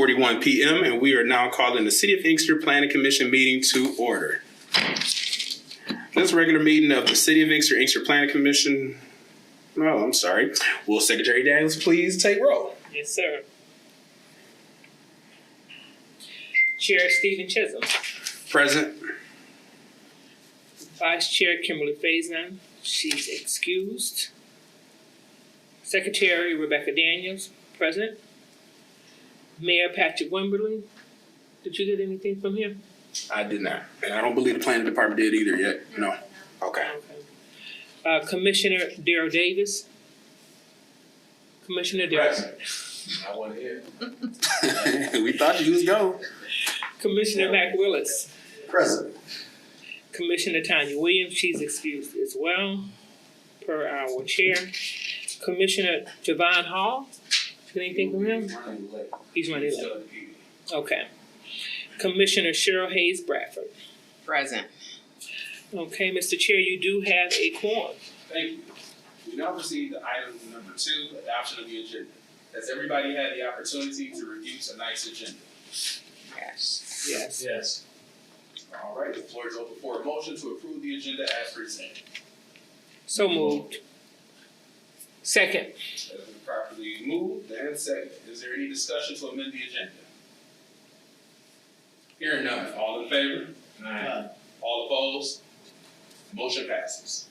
6:41 p.m. and we are now calling the City of Inkster Planning Commission meeting to order. This regular meeting of the City of Inkster Planning Commission. Oh, I'm sorry. Will Secretary Daniels please take roll? Yes, sir. Chair Stephen Chisholm. Present. Vice Chair Kimberly Faison. She's excused. Secretary Rebecca Daniels. Present. Mayor Patrick Wimberly. Did you get anything from him? I did not. And I don't believe the planning department did either yet. No. Okay. Commissioner Darrell Davis. Commissioner Darrell. I want to hear. We thought you was going. Commissioner Mac Willis. Present. Commissioner Tanya Williams. She's excused as well, per our chair. Commissioner Javon Hall. Anything from him? He's running late. Okay. Commissioner Cheryl Hayes Bradford. Present. Okay, Mr. Chair, you do have a quorum. Thank you. We now proceed to item number 2, adoption of the agenda. Has everybody had the opportunity to review tonight's agenda? Yes. Yes. Yes. All right, the floor is open for a motion to approve the agenda as presented. So moved. Second. Has been properly moved and seconded. Is there any discussion to amend the agenda? Hearing none. All in favor? Aye. All opposed? Motion passes.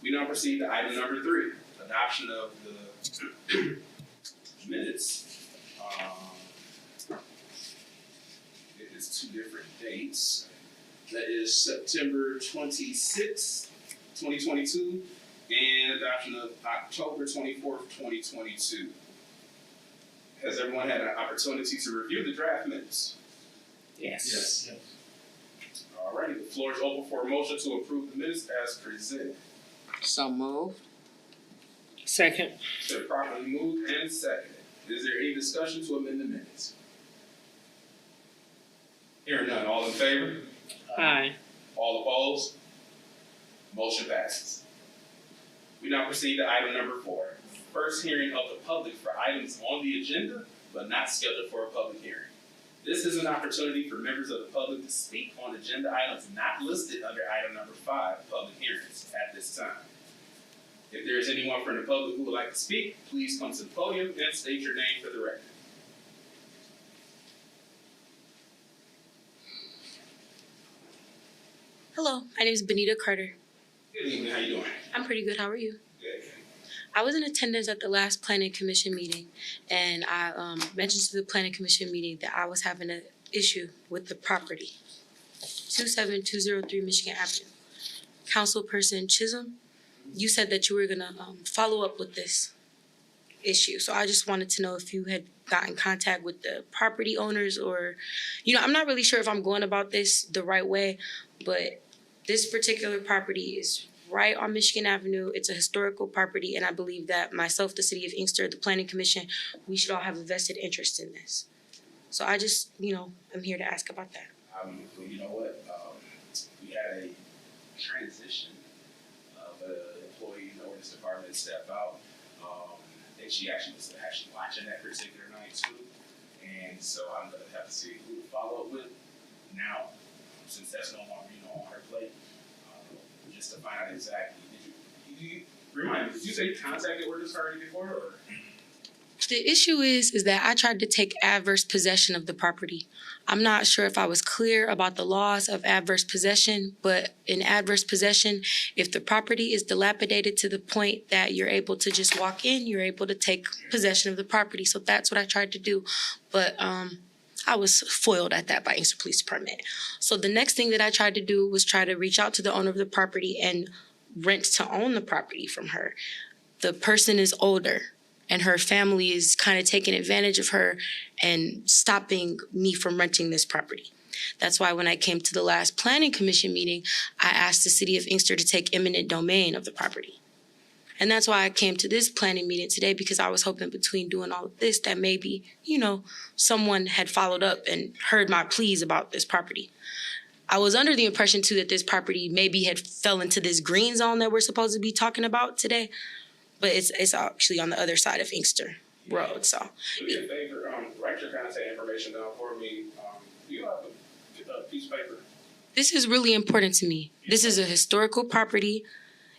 We now proceed to item number 3, adoption of the minutes. It is 2 different dates. That is September 26th, 2022, and adoption of October 24th, 2022. Has everyone had an opportunity to review the draft minutes? Yes. Yes. All righty, the floor is open for a motion to approve the minutes as presented. So moved. Second. So properly moved and seconded. Is there any discussion to amend the minutes? Hearing none, all in favor? Aye. All opposed? Motion passes. We now proceed to item number 4. First hearing of the public for items on the agenda, but not scheduled for a public hearing. This is an opportunity for members of the public to speak on agenda items not listed under item number 5, public hearings, at this time. If there is anyone from the public who would like to speak, please come to the podium and state your name for the record. Hello, my name is Benita Carter. Good evening, how you doing? I'm pretty good. How are you? Good. I was in attendance at the last Planning Commission meeting, and I mentioned to the Planning Commission meeting that I was having an issue with the property, 27203 Michigan Avenue. Councilperson Chisholm, you said that you were gonna follow up with this issue. So I just wanted to know if you had gotten in contact with the property owners, or, I'm not really sure if I'm going about this the right way, but this particular property is right on Michigan Avenue. It's a historical property, and I believe that myself, the City of Inkster, the Planning Commission, we should all have a vested interest in this. So I just, I'm here to ask about that. Well, you know what? We had a transition of an employee in the ordinance department step out. And she actually was watching that particular night too. And so I'm gonna have to see who to follow up with now, since that's no longer, on her plate. Just to find out exactly. Remind me, did you say you contacted ordinance already before, or? The issue is that I tried to take adverse possession of the property. I'm not sure if I was clear about the laws of adverse possession, but in adverse possession, if the property is dilapidated to the point that you're able to just walk in, you're able to take possession of the property. So that's what I tried to do. But I was foiled at that by Inkster Police Department. So the next thing that I tried to do was try to reach out to the owner of the property and rent to own the property from her. The person is older, and her family is kind of taking advantage of her and stopping me from renting this property. That's why when I came to the last Planning Commission meeting, I asked the City of Inkster to take eminent domain of the property. And that's why I came to this planning meeting today, because I was hoping between doing all of this that maybe, someone had followed up and heard my pleas about this property. I was under the impression too that this property maybe had fell into this green zone that we're supposed to be talking about today, but it's actually on the other side of Inkster Road. So Do me a favor, right write your contact information down for me. Do you have a piece of paper? This is really important to me. This is a historical property.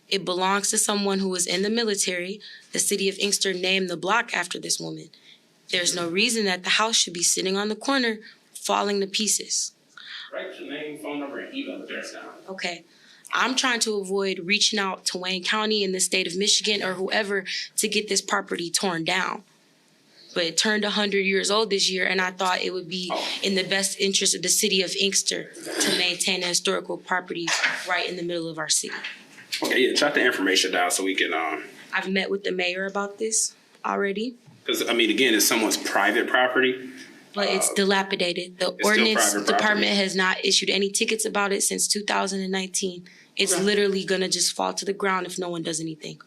It belongs to someone who was in the military. The city of Inkster named the block after this woman. There's no reason that the house should be sitting on the corner falling to pieces. Write your name, phone number, and email address down. Okay. I'm trying to avoid reaching out to Wayne County in the state of Michigan or whoever to get this property torn down. But it turned 100 years old this year, and I thought it would be in the best interest of the city of Inkster to maintain a historical property right in the middle of our city. Okay, yeah, jot the information down so we can, I've met with the mayor about this already, because, I mean, again, it's someone's private property. but it's dilapidated. The still ordinance private property. department has not issued any tickets about it since 2019. It's Okay. literally gonna just fall to the ground if no one does anything.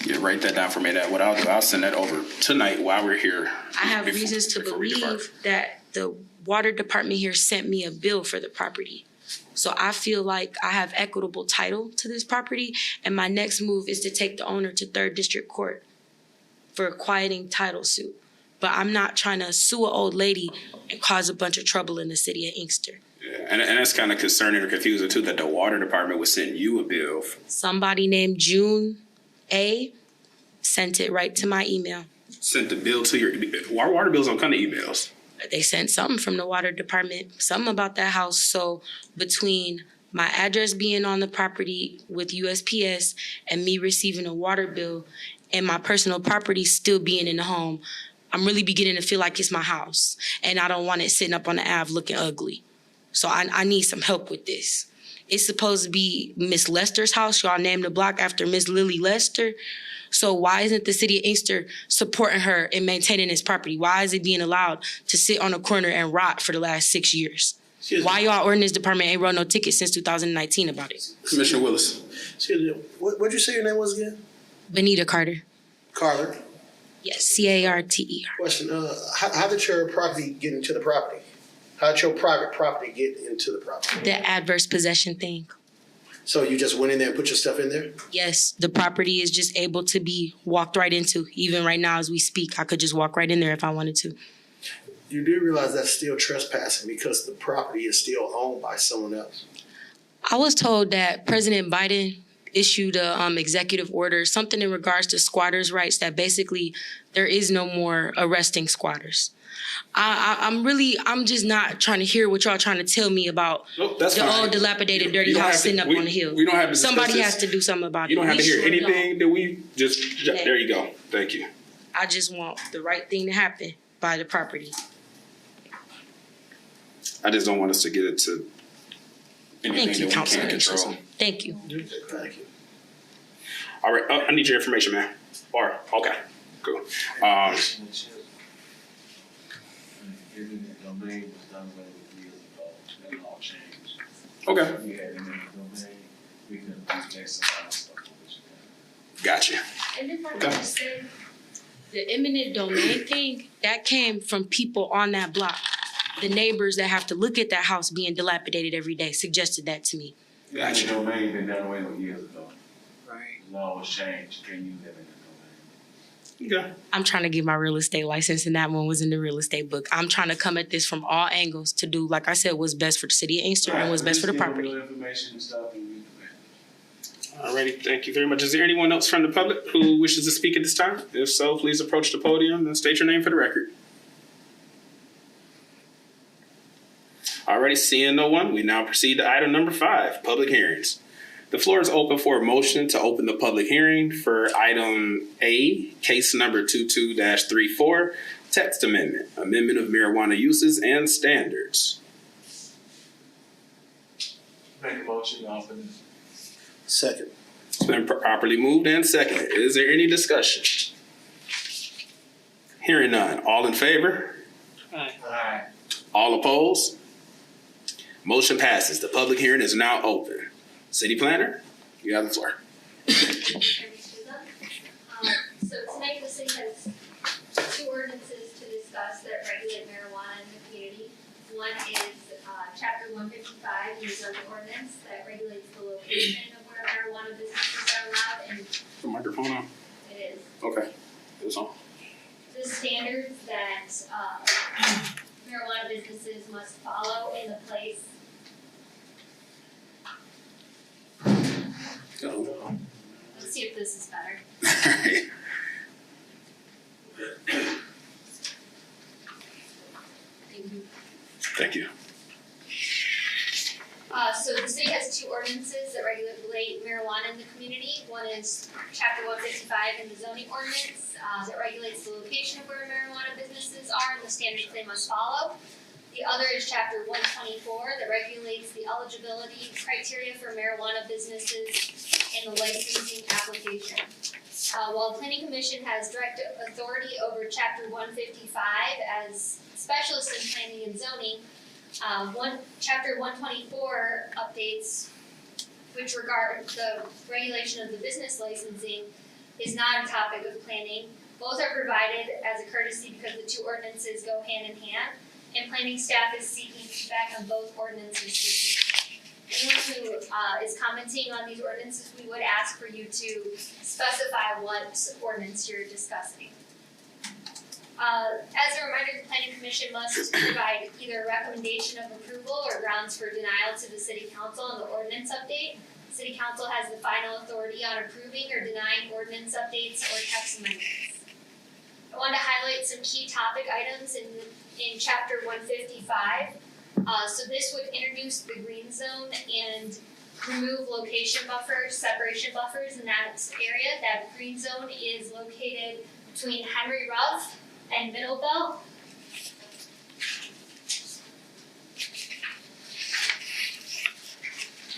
Yeah, write that down for me. That what I'll do, I'll send that over tonight while we're here. I have before- reasons to before we depart. believe that the water department here sent me a bill for the property. So I feel like I have equitable title to this property, and my next move is to take the owner to 3rd District Court for a quieting title suit. But I'm not trying to sue an old lady and cause a bunch of trouble in the city of Inkster. Yeah, and that's kind of concerning or confusing too, that the water department would send you a bill. Somebody named June A sent it right to my email. Sent the bill to your, water bills don't come to emails. They sent something from the water department, something about that house. So between my address being on the property with USPS and me receiving a water bill and my personal property still being in the home, I'm really beginning to feel like it's my house. And I don't want it sitting up on the Ave looking ugly. So I need some help with this. It's supposed to be Miss Lester's house. Y'all named the block after Miss Lily Lester. So why isn't the city of Inkster supporting her in maintaining this property? Why is it being allowed to sit on a corner and rot for the last 6 years? Why y'all ordinance department ain't wrote no ticket since 2019 about it? Commissioner Willis. Excuse me, what'd you say your name was again? Benita Carter. Carter. Yes, CARTER. Question, how did your property get into the property? How did your private property get into the property? The adverse possession thing. So you just went in there and put your stuff in there? Yes, the property is just able to be walked right into. Even right now as we speak, I could just walk right in there if I wanted to. You do realize that's still trespassing because the property is still owned by someone else? I was told that President Biden issued a executive order, something in regards to squatters' rights, that basically there is no more arresting squatters. I'm just not trying to hear what y'all trying to tell me about Nope, that's the fine. old dilapidated dirty You don't house have to- sitting up on the hill. We don't have to discuss Somebody this. has to do something about it. You don't have We to hear sure don't. anything that we just, there you go. Thank you. I just want the right thing to happen by the property. I just don't want us to get into Thank anything you, that we Councilman can't control. Richardson. Thank you. Thank you. All right, I need your information, man. Or, okay, cool. Eminent domain was done away with years ago, that all changed. Okay, If we had eminent domain, we could have used X amount of stuff for which you gotcha. And if I could just say, the eminent domain thing, that came from people on that block. The neighbors that have to look at that house being dilapidated every day suggested that to me. can. Eminent domain been done away with years ago. Right. The law was changed, you can't use eminent domain. Okay. I'm trying to get my real estate license, and that one was in the real estate book. I'm trying to come at this from all angles to do, like I said, what's best for the city of Inkster and what's best for the property. Just give them your information and stuff and we. Alrighty, thank you very much. Is there anyone else from the public who wishes to speak at this time? If so, please approach the podium and state your name for the record. Alrighty, seeing no one, we now proceed to item number 5, public hearings. The floor is open for a motion to open the public hearing for item A, case number 22-34, text amendment, amendment of marijuana uses and standards. Make a motion, open. Second. It's been properly moved and seconded. Is there any discussion? Hearing none. All in favor? Aye. All opposed? Motion passes. The public hearing is now open. City planner, you have the floor. So tonight the city has 2 ordinances to discuss that regulate marijuana in the community. One is chapter 155, the zoning ordinance that regulates the location of where marijuana businesses are allowed and The microphone on. Okay. It was on. The standards that marijuana businesses must follow in the place. Let's see if this is better. Thank you. So the city has two ordinances that regulate marijuana in the community. One is chapter 155 in the zoning ordinance that regulates the location of where marijuana businesses are and the standards they must follow. The other is chapter 124 that regulates the eligibility criteria for marijuana businesses and the licensing application. While the planning commission has direct authority over chapter 155 as specialist in planning and zoning, chapter 124 updates, which regard the regulation of the business licensing, is not a topic of planning. Both are provided as a courtesy because the two ordinances go hand in hand, and planning staff is seeking feedback on both ordinances this week. Anyone who is commenting on these ordinances, we would ask for you to specify what ordinance you're discussing. As a reminder, the planning commission must provide either a recommendation of approval or grounds for denial to the city council on the ordinance update. City council has the final authority on approving or denying ordinance updates or text amendments. I want to highlight some key topic items in chapter 155. So this would introduce the green zone and remove location buffers, separation buffers in that area. That green zone is located between Henry Ruff and Middle Belt.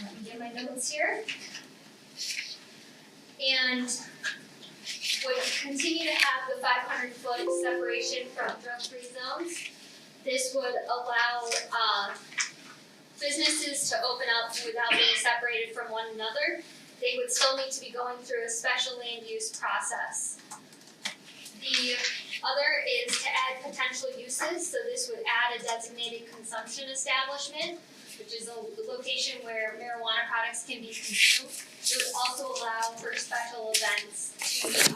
Let me get my notes here. And would continue to have the 500-foot separation from drug-free zones. This would allow businesses to open up without being separated from one another. They would still need to be going through a special land use process. The other is to add potential uses, so this would add a designated consumption establishment, which is a location where marijuana products can be consumed. It would also allow for special events to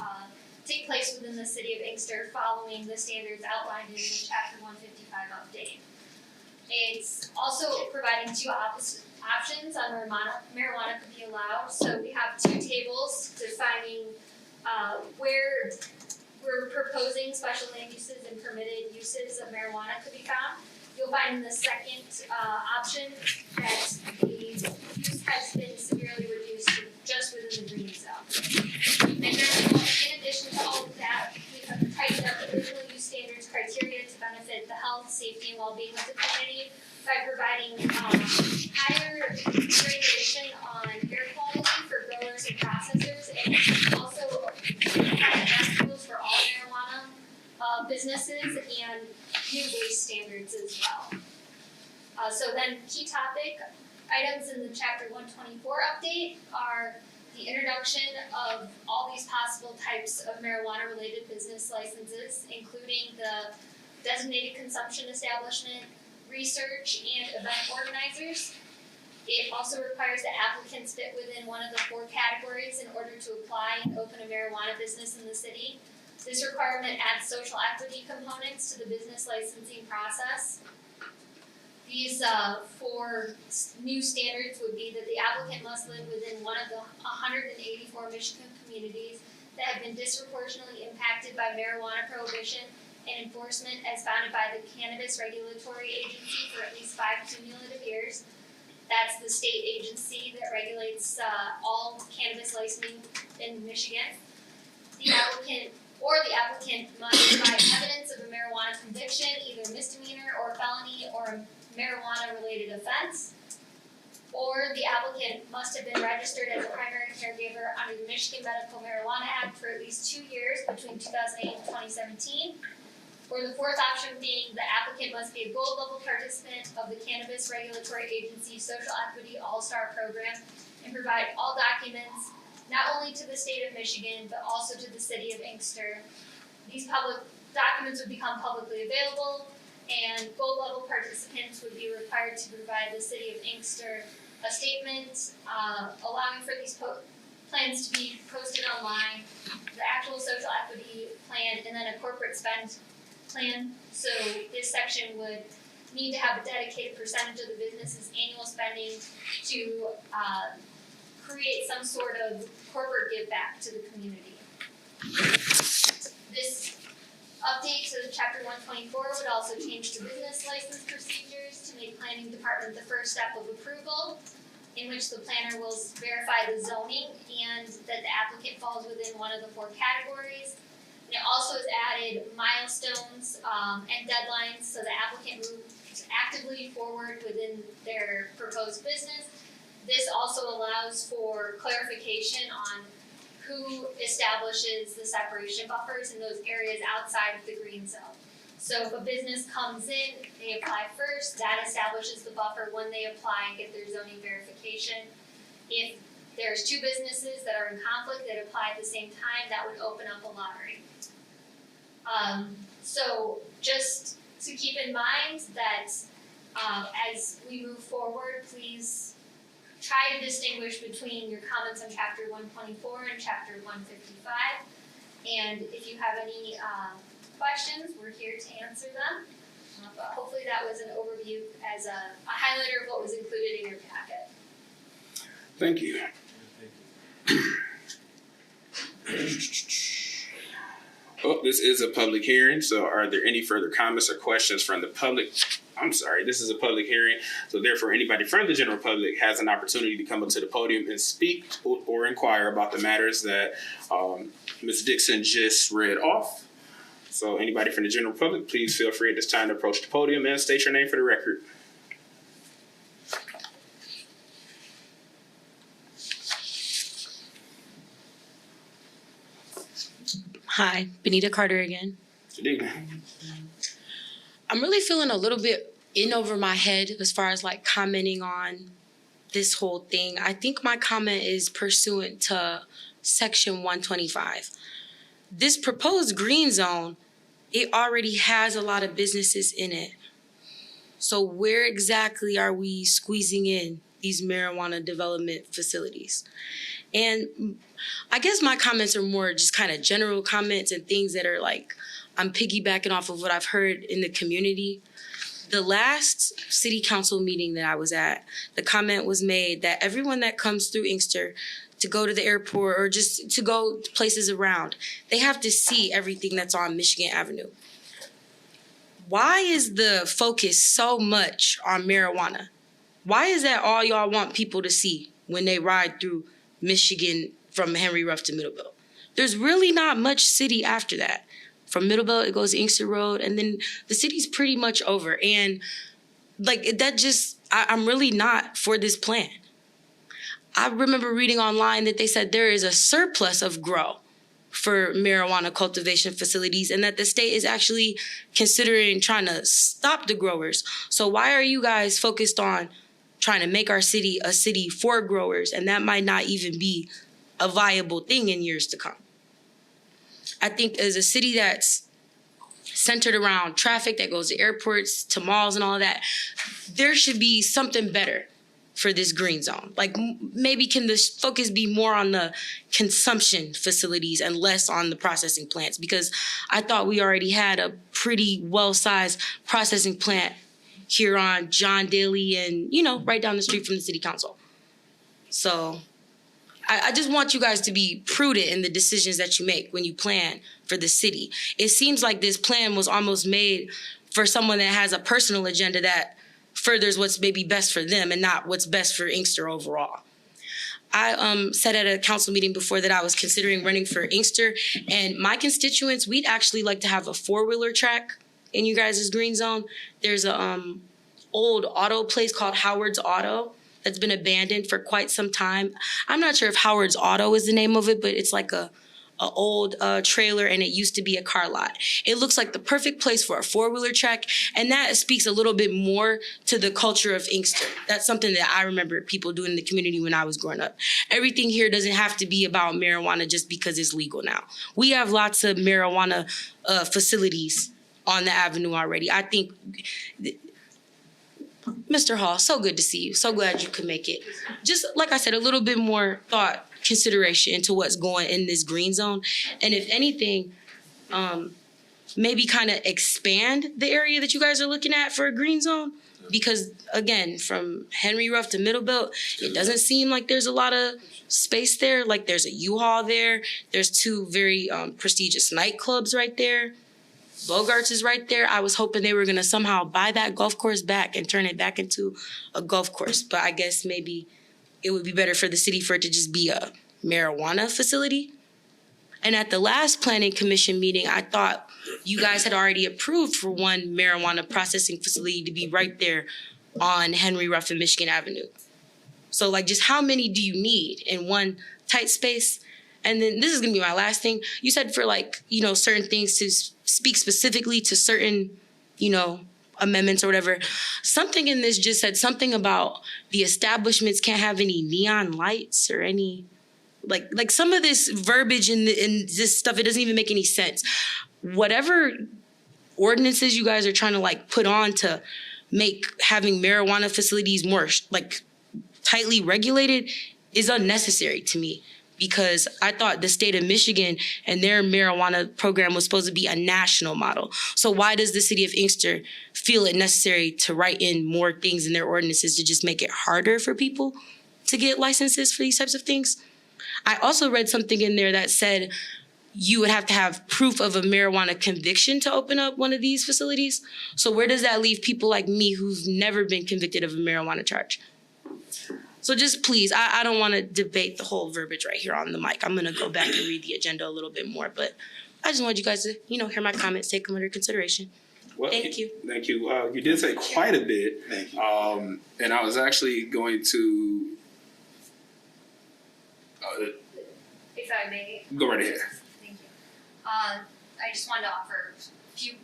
take place within the city of Inkster following the standards outlined in the chapter 155 update. It's also providing two options on where marijuana could be allowed. So we have two tables defining where we're proposing special land uses and permitted uses of marijuana could be found. You'll find in the second option that the use has been severely reduced to just within the green zone. And then in addition to all of that, we have tightened up the original use standards criteria to benefit the health, safety, and well-being of the community by providing higher regulation on air quality for growers and processors, and also having rules for all marijuana businesses and new waste standards as well. So then key topic items in the chapter 124 update are the introduction of all these possible types of marijuana related business licenses, including the designated consumption establishment, research, and event organizers. It also requires that applicants fit within one of the 4 categories in order to apply and open a marijuana business in the city. This requirement adds social equity components to the business licensing process. These 4 new standards would be that the applicant must live within one of the 184 Michigan communities that have been disproportionately impacted by marijuana prohibition and enforcement as founded by the Cannabis Regulatory Agency for at least 5 cumulative years. That's the state agency that regulates all cannabis licensing in Michigan. The applicant must provide evidence of a marijuana conviction, either misdemeanor or felony or a marijuana-related offense. Or the applicant must have been registered as a primary caregiver under the Michigan Medical Marijuana Act for at least 2 years between 2008 and 2017. Or the 4th option being the applicant must be a gold level participant of the Cannabis Regulatory Agency Social Equity All-Star Program and provide all documents not only to the state of Michigan but also to the city of Inkster. These public documents would become publicly available, and gold level participants would be required to provide the city of Inkster a statement allowing for these plans to be posted online, the actual social equity plan, and then a corporate spend plan. So this section would need to have a dedicated percentage of the business's annual spending to create some sort of corporate give back to the community. This update to chapter 124 would also change the business license procedures to make planning department the first step of approval, in which the planner will verify the zoning and that the applicant falls within one of the 4 categories. And it also has added milestones and deadlines so the applicant moves actively forward within their proposed business. This also allows for clarification on who establishes the separation buffers in those areas outside of the green zone. So if a business comes in, they apply first, that establishes the buffer when they apply and get their zoning verification. If there's 2 businesses that are in conflict that apply at the same time, that would open up a lottery. So just to keep in mind that as we move forward, please try to distinguish between your comments on chapter 124 and chapter 155. And if you have any questions, we're here to answer them. But hopefully that was an overview as a highlighter of what was included in your packet. Thank you. Oh, this is a public hearing, so are there any further comments or questions from the public? I'm sorry, this is a public hearing, so therefore anybody from the general public has an opportunity to come up to the podium and speak or inquire about the matters that Ms. Dixon just read off. So anybody from the general public, please feel free at this time to approach the podium and state your name for the record. Hi, Benita Carter again. Good evening. I'm really feeling a little bit in over my head as far as like commenting on this whole thing. I think my comment is pursuant to section 125. This proposed green zone, it already has a lot of businesses in it. So where exactly are we squeezing in these marijuana development facilities? And I guess my comments are more just kind of general comments and things that are like, I'm piggybacking off of what I've heard in the community. The last city council meeting that I was at, the comment was made that everyone that comes through Inkster to go to the airport or just to go to places around, they have to see everything that's on Michigan Avenue. Why is the focus so much on marijuana? Why is that all y'all want people to see when they ride through Michigan from Henry Ruff to Middlebelt? There's really not much city after that. From Middlebelt, it goes to Inkster Road, and then the city's pretty much over. And like that just, I'm really not for this plan. I remember reading online that they said there is a surplus of grow for marijuana cultivation facilities and that the state is actually considering trying to stop the growers. So why are you guys focused on trying to make our city a city for growers, and that might not even be a viable thing in years to come? I think as a city that's centered around traffic that goes to airports, to malls and all of that, there should be something better for this green zone. Like maybe can the focus be more on the consumption facilities and less on the processing plants? Because I thought we already had a pretty well-sized processing plant here on John Daly and, right down the street from the city council. So I just want you guys to be prudent in the decisions that you make when you plan for the city. It seems like this plan was almost made for someone that has a personal agenda that furthers what's maybe best for them and not what's best for Inkster overall. I said at a council meeting before that I was considering running for Inkster, and my constituents, we'd actually like to have a 4-wheeler track in you guys' green zone. There's a old auto place called Howard's Auto that's been abandoned for quite some time. I'm not sure if Howard's Auto is the name of it, but it's like a old trailer, and it used to be a car lot. It looks like the perfect place for a 4-wheeler track, and that speaks a little bit more to the culture of Inkster. That's something that I remember people doing in the community when I was growing up. Everything here doesn't have to be about marijuana just because it's legal now. We have lots of marijuana facilities on the avenue already. I think, Mr. Hall, so good to see you. So glad you could make it. Just like I said, a little bit more thought consideration into what's going in this green zone. And if anything, maybe kind of expand the area that you guys are looking at for a green zone. Because again, from Henry Ruff to Middle Belt, it doesn't seem like there's a lot of space there. Like there's a U-Haul there. There's two very prestigious nightclubs right there. Bogarts is right there. I was hoping they were gonna somehow buy that golf course back and turn it back into a golf course. But I guess maybe it would be better for the city for it to just be a marijuana facility. And at the last planning commission meeting, I thought you guys had already approved for one marijuana processing facility to be right there on Henry Ruff and Michigan Avenue. So like, just how many do you need in one tight space? And then this is gonna be my last thing. You said for like, you know, certain things to speak specifically to certain, you know, amendments or whatever. Something in this just said something about the establishments can't have any neon lights or any, like some of this verbiage in this stuff, it doesn't even make any sense. Whatever ordinances you guys are trying to like put on to make having marijuana facilities more like tightly regulated is unnecessary to me, because I thought the state of Michigan and their marijuana program was supposed to be a national model. So why does the city of Inkster feel it necessary to write in more things in their ordinances to just make it harder for people to get licenses for these types of things? I also read something in there that said you would have to have proof of a marijuana conviction to open up one of these facilities. So where does that leave people like me who've never been convicted of a marijuana charge? So just please, I don't want to debate the whole verbiage right here on the mic. I'm going to go back and read the agenda a little bit more, but I just want you guys to, you know, hear my comments, take them under consideration. Well, Thank you. Thank you. You did say quite a bit. Thank you. And I was actually going to If I may, go right ahead. thank you. I just wanted to offer a few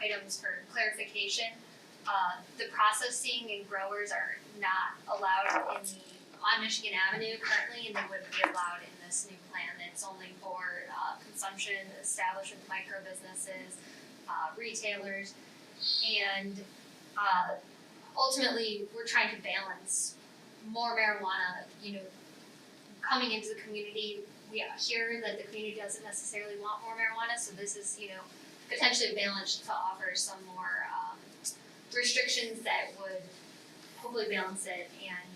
items for clarification. The processing and growers are not allowed on Michigan Avenue currently, and they wouldn't be allowed in this new plan. It's only for consumption, established with micro businesses, retailers, and ultimately we're trying to balance more marijuana, coming into the community. We hear that the community doesn't necessarily want more marijuana, so this is, potentially a balance to offer some more restrictions that would hopefully balance it. And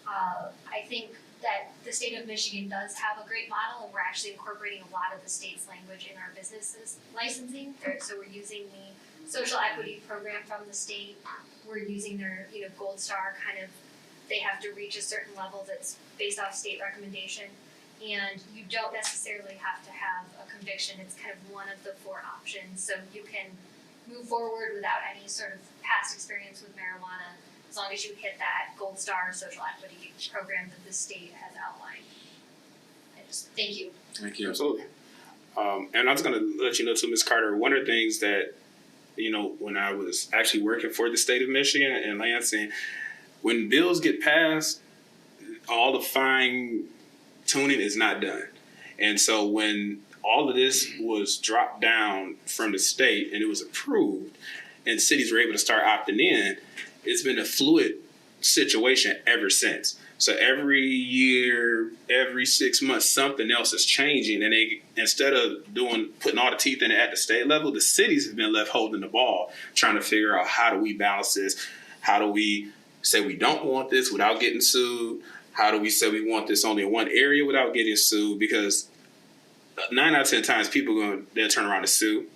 I think that the state of Michigan does have a great model, and we're actually incorporating a lot of the state's language in our businesses licensing. So we're using the social equity program from the state. We're using their, Gold Star kind of, they have to reach a certain level that's based off state recommendation. And you don't necessarily have to have a conviction. It's kind of one of the 4 options. So you can move forward without any sort of past experience with marijuana, as long as you hit that Gold Star social equity program that the state has outlined. Thank you. Thank you. Absolutely. And I was going to let you know too, Ms. Carter, one of the things that, when I was actually working for the state of Michigan and Lansing, when bills get passed, all the fine tuning is not done. And so when all of this was dropped down from the state and it was approved and cities were able to start opting in, it's been a fluid situation ever since. So every year, every 6 months, something else is changing. And they, instead of putting all the teeth in it at the state level, the cities have been left holding the ball, trying to figure out how do we balance this? How do we say we don't want this without getting sued? How do we say we want this only in one area without getting sued? Because 9 out of 10 times people they'll turn around and sue,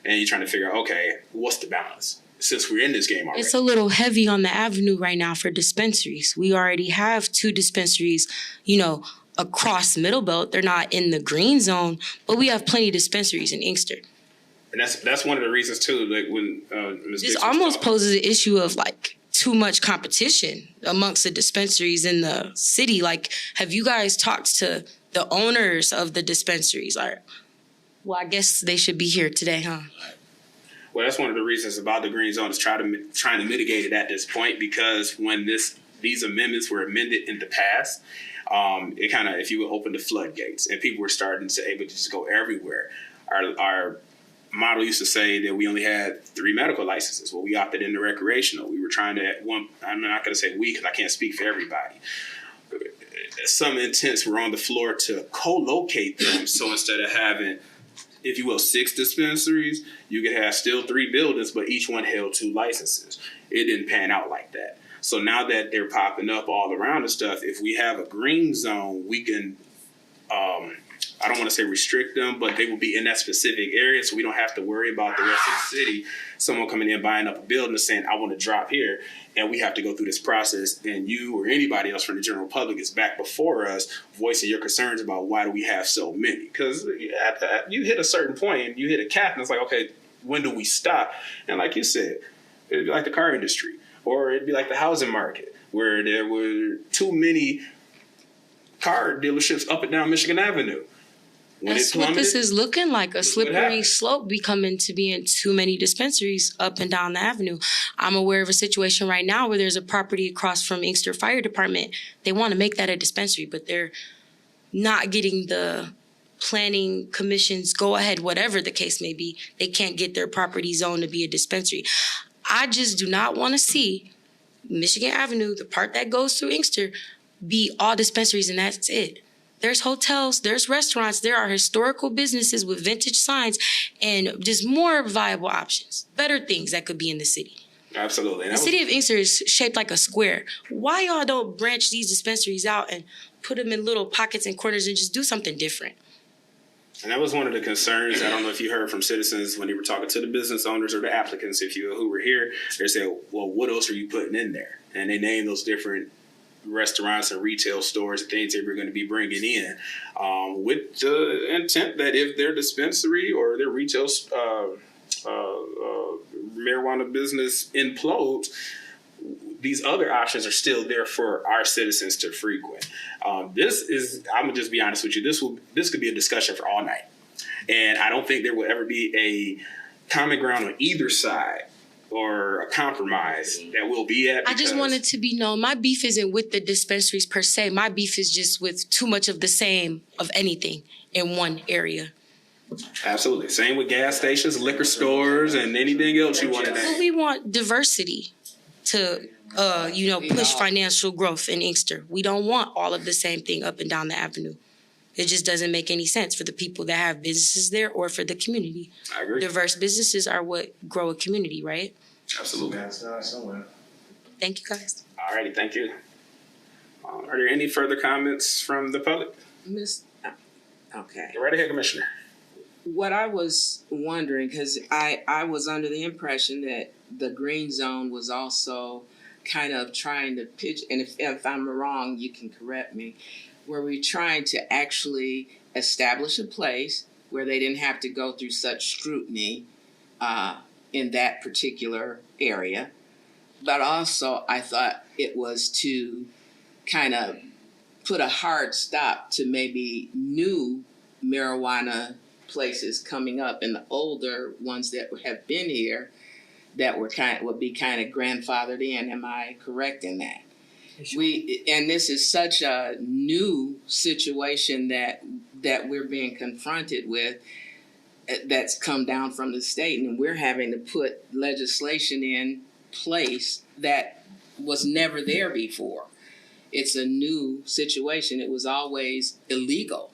and you're trying to figure out, okay, what's the balance? Since we're in this game already. It's a little heavy on the avenue right now for dispensaries. We already have 2 dispensaries, across Middle Belt. They're not in the green zone, but we have plenty of dispensaries in Inkster. And that's one of the reasons too, like when Ms. This Dixon was almost talking. poses an issue of too much competition amongst the dispensaries in the city. Have you guys talked to the owners of the dispensaries? Well, I guess they should be here today, huh? Well, that's one of the reasons about the green zone is trying to mitigate it at this point, because when these amendments were amended in the past, it kind of, if you would, open the floodgates and people were starting to able to just go everywhere. Our model used to say that we only had 3 medical licenses. Well, we opted into recreational. We were trying to I'm not going to say we because I can't speak for everybody. some intents were on the floor to co-locate them. So instead of having, if you will, 6 dispensaries, you could have still 3 buildings, but each one held 2 licenses. It didn't pan out like that. So now that they're popping up all around and stuff, if we have a green zone, we can, I don't want to say restrict them, but they will be in that specific area, so we don't have to worry about the rest of the city. Someone coming in, buying up a building and saying, I want to drop here, and we have to go through this process, and you or anybody else from the general public is back before us voicing your concerns about why do we have so many. Because you hit a certain point, and you hit a cap, and it's like, okay, when do we stop? And like you said, it'd be like the car industry, or it'd be like the housing market, where there were too many car dealerships up and down Michigan Avenue. When That's what this is looking like, a slippery slope becoming to being too many dispensaries up and down the avenue. I'm aware of a situation right now where there's a property across from Inkster Fire Department. They want to make that a dispensary, but they're not getting the planning commission's go ahead, whatever the case may be. They can't get their property zone to be a dispensary. I just do not want to see Michigan Avenue, the part that goes through Inkster, be all dispensaries and that's it. There's hotels, there's restaurants, there are historical businesses with vintage signs and just more viable options, better things that could be in the city. Absolutely. The city of Inkster is shaped like a square. Why y'all don't branch these dispensaries out and put them in little pockets and corners and just do something different? And that was one of the concerns. I don't know if you heard from citizens when they were talking to the business owners or the applicants, if you who were here. They said, well, what else are you putting in there? And they named those different restaurants and retail stores and things they were going to be bringing in, with the intent that if their dispensary or their retail marijuana business implodes, these other options are still there for our citizens to frequent. This is, I'm gonna just be honest with you, this could be a discussion for all night. And I don't think there will ever be a common ground on either side or a compromise that we'll be at. I just want it to be known, my beef isn't with the dispensaries per se. My beef is just with too much of the same of anything in one area. Absolutely. Same with gas stations, liquor stores, and anything else you want to But name. we want diversity to, push financial growth in Inkster. We don't want all of the same thing up and down the avenue. It just doesn't make any sense for the people that have businesses there or for the community. I agree. Diverse businesses are what grow a community, right? Absolutely. Gotta start somewhere. Thank you, guys. All righty. Thank you. Are there any further comments from the public? Okay. Go right ahead, Commissioner. What I was wondering, because I was under the impression that the green zone was also kind of trying to pitch, and if I'm wrong, you can correct me, were we trying to actually establish a place where they didn't have to go through such scrutiny in that particular area. But also I thought it was to kind of put a hard stop to maybe new marijuana places coming up and the older ones that have been here that would be kind of grandfathered in. Am I correct in that? And this is such a new situation that we're being confronted with, that's come down from the state, and we're having to put legislation in place that was never there before. It's a new situation. It was always illegal.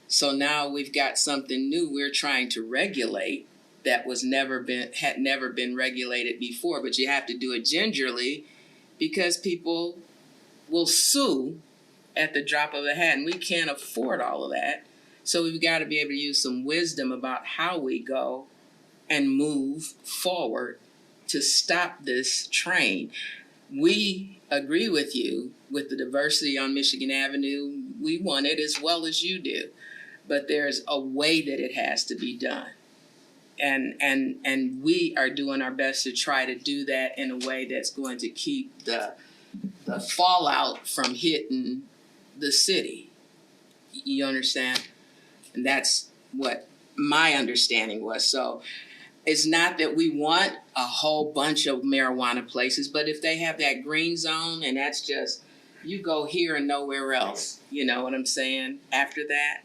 So now we've got something new we're trying to regulate that had never been regulated before, but you have to do it gingerly because people will sue at the drop of a hat, and we can't afford all of that. So we've got to be able to use some wisdom about how we go and move forward to stop this train. We agree with you with the diversity on Michigan Avenue. We want it as well as you do, but there's a way that it has to be done. And we are doing our best to try to do that in a way that's going to keep the fallout from hitting the city. You understand? And that's what my understanding was. So it's not that we want a whole bunch of marijuana places, but if they have that green zone and that's just, you go here and nowhere else, you know what I'm saying? After that,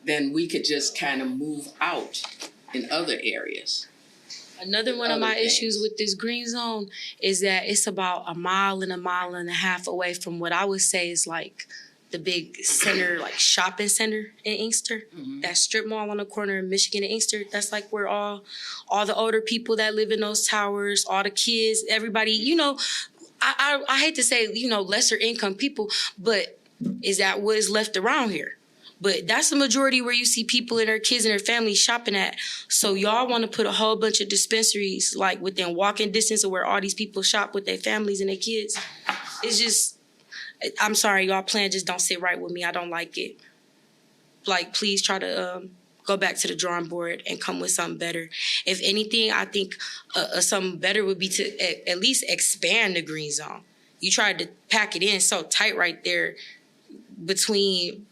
then we could just kind of move out in other areas. Another one of my issues with this green zone is that it's about a mile and a half away from what I would say is like the big center, like shopping center in Inkster, that strip mall on the corner of Michigan and Inkster. That's like where all the older people that live in those towers, all the kids, everybody, you know, I hate to say, you know, lesser income people, but is that what is left around here? But that's the majority where you see people and their kids and their families shopping at. So y'all want to put a whole bunch of dispensaries like within walking distance of where all these people shop with their families and their kids. It's just, I'm sorry, y'all plan just don't sit right with me. I don't like it. Like, please try to go back to the drawing board and come with something better. If anything, I think something better would be to at least expand the green zone. You tried to pack it in so tight right there between,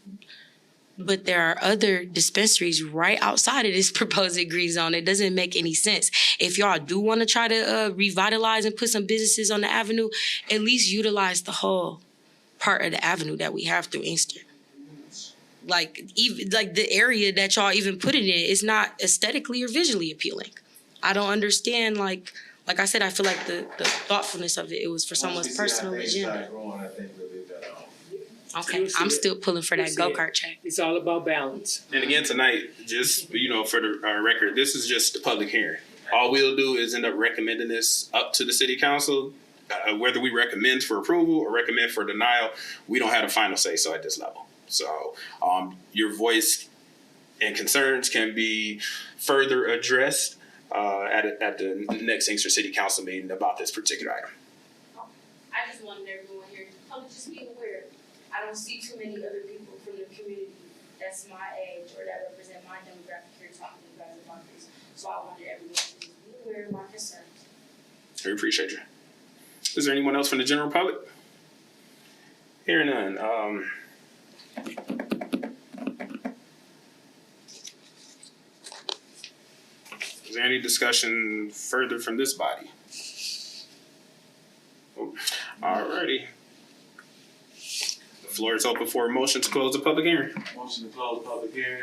but there are other dispensaries right outside of this proposed green zone. It doesn't make any sense. If y'all do want to try to revitalize and put some businesses on the avenue, at least utilize the whole part of the avenue that we have through Inkster. Like, even like the area that y'all even put it in is not aesthetically or visually appealing. I don't understand, like I said, I feel like the thoughtfulness of it was for someone's personal agenda. Okay, I'm still pulling for that go-kart check. It's all about balance. And again, tonight, just, you know, for the record, this is just the public hearing. All we'll do is end up recommending this up to the city council. Whether we recommend for approval or recommend for denial, we don't have a final say so at this level. So your voice and concerns can be further addressed at the next Inkster City Council meeting about this particular item. I just wanted everyone here to just be aware. I don't see too many other people from the community that's my age or that represent my demographic here talking to you guys about this. So I wanted everyone to just be aware of my concerns. We appreciate you. Is there anyone else from the general public? Hearing none. Is there any discussion further from this body? Alrighty. The floor is open for a motion to close the public hearing. Motion to close the public hearing.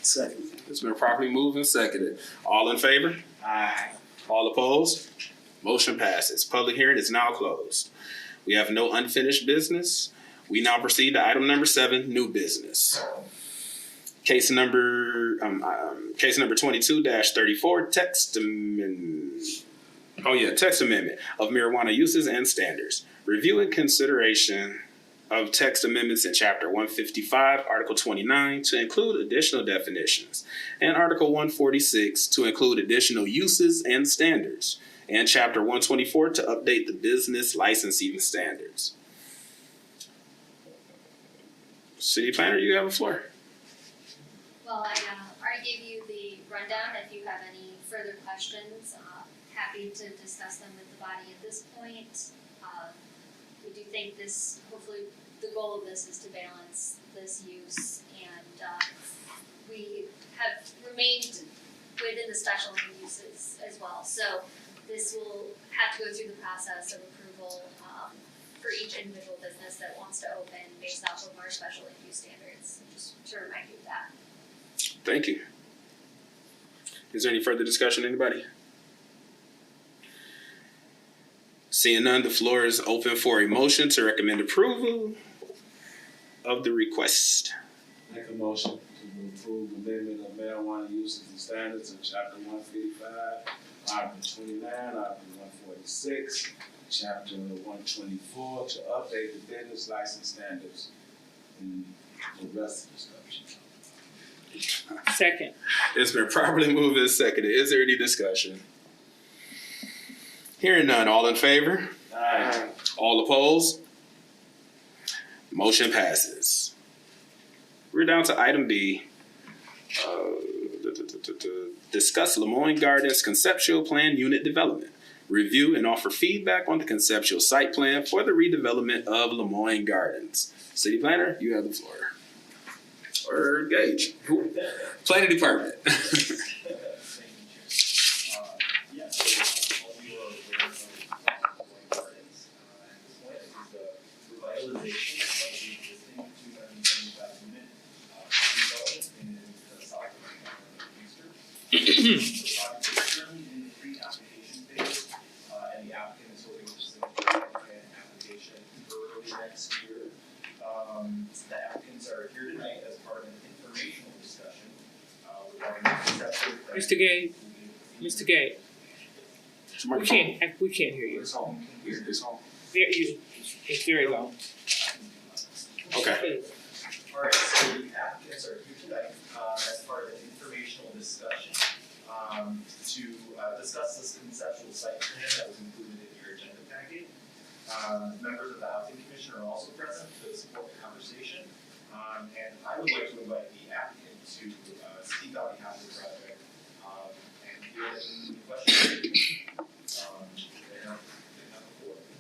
Second. It's been properly moved and seconded. All in favor? Aye. All opposed? Motion passes. Public hearing is now closed. We have no unfinished business. We now proceed to item number 7, new business. Case number 22-34, text amendment of marijuana uses and standards. Review and consideration of text amendments in Chapter 155, Article 29 to include additional definitions, and Article 146 to include additional uses and standards, and Chapter 124 to update the business licensing standards. City Planner, you have the floor. Well, I already gave you the rundown. If you have any further questions, happy to discuss them with the body at this point. We do think this, hopefully, the goal of this is to balance this use, and we have remained within the special land uses as well. So this will have to go through the process of approval for each individual business that wants to open based off of our special land use standards, just to remind you of that. Thank you. Is there any further discussion, anybody? Seeing none, the floor is open for a motion to recommend approval of the request. Make a motion to approve amendment of marijuana uses and standards in Chapter 155, Article 29, Article 146, Chapter 124 to update the business license standards and the rest of the stuff. Second. It's been properly moved and seconded. Is there any discussion? Hearing none, all in favor? Aye. All opposed? Motion passes. We're down to item B. Discuss Lemoyne Gardens conceptual plan unit development. Review and offer feedback on the conceptual site plan for the redevelopment of Lemoyne Gardens. City Planner, you have the floor. Or Gage. Planning Department. Currently in the pre-application phase, and the applicant is hoping to submit an application early next year. Mr. Gay, Mr. Gay, we can't hear you. It's home. It's home. It's very low. Okay. All right, so the applicants are here tonight, as part of an informational discussion, to discuss this conceptual site plan that was included in your agenda packet. Members of the Housing Commission are also present to support the conversation. And I would like to invite the applicant to speak on behalf of the project, and if you have any questions, they have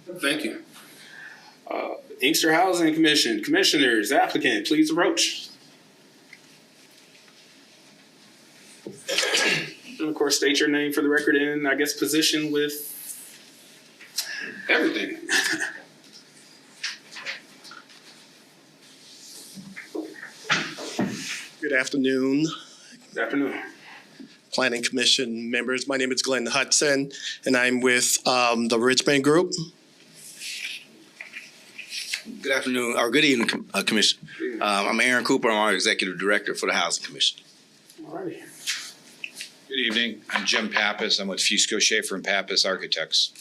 the floor. Thank you. Inkster Housing Commission, commissioners, applicant, please approach. And of course, state your name for the record and I guess position with everything. Good afternoon, Good afternoon. Planning Commission members. My name is Glenn Hudson, and I'm with the Richmond Group. Good afternoon, or good evening, Commission. I'm Aaron Cooper. I'm our Executive Director for the Housing Commission. All righty. Good evening. I'm Jim Pappas. I'm with Fusco, Schaefer and Pappas Architects.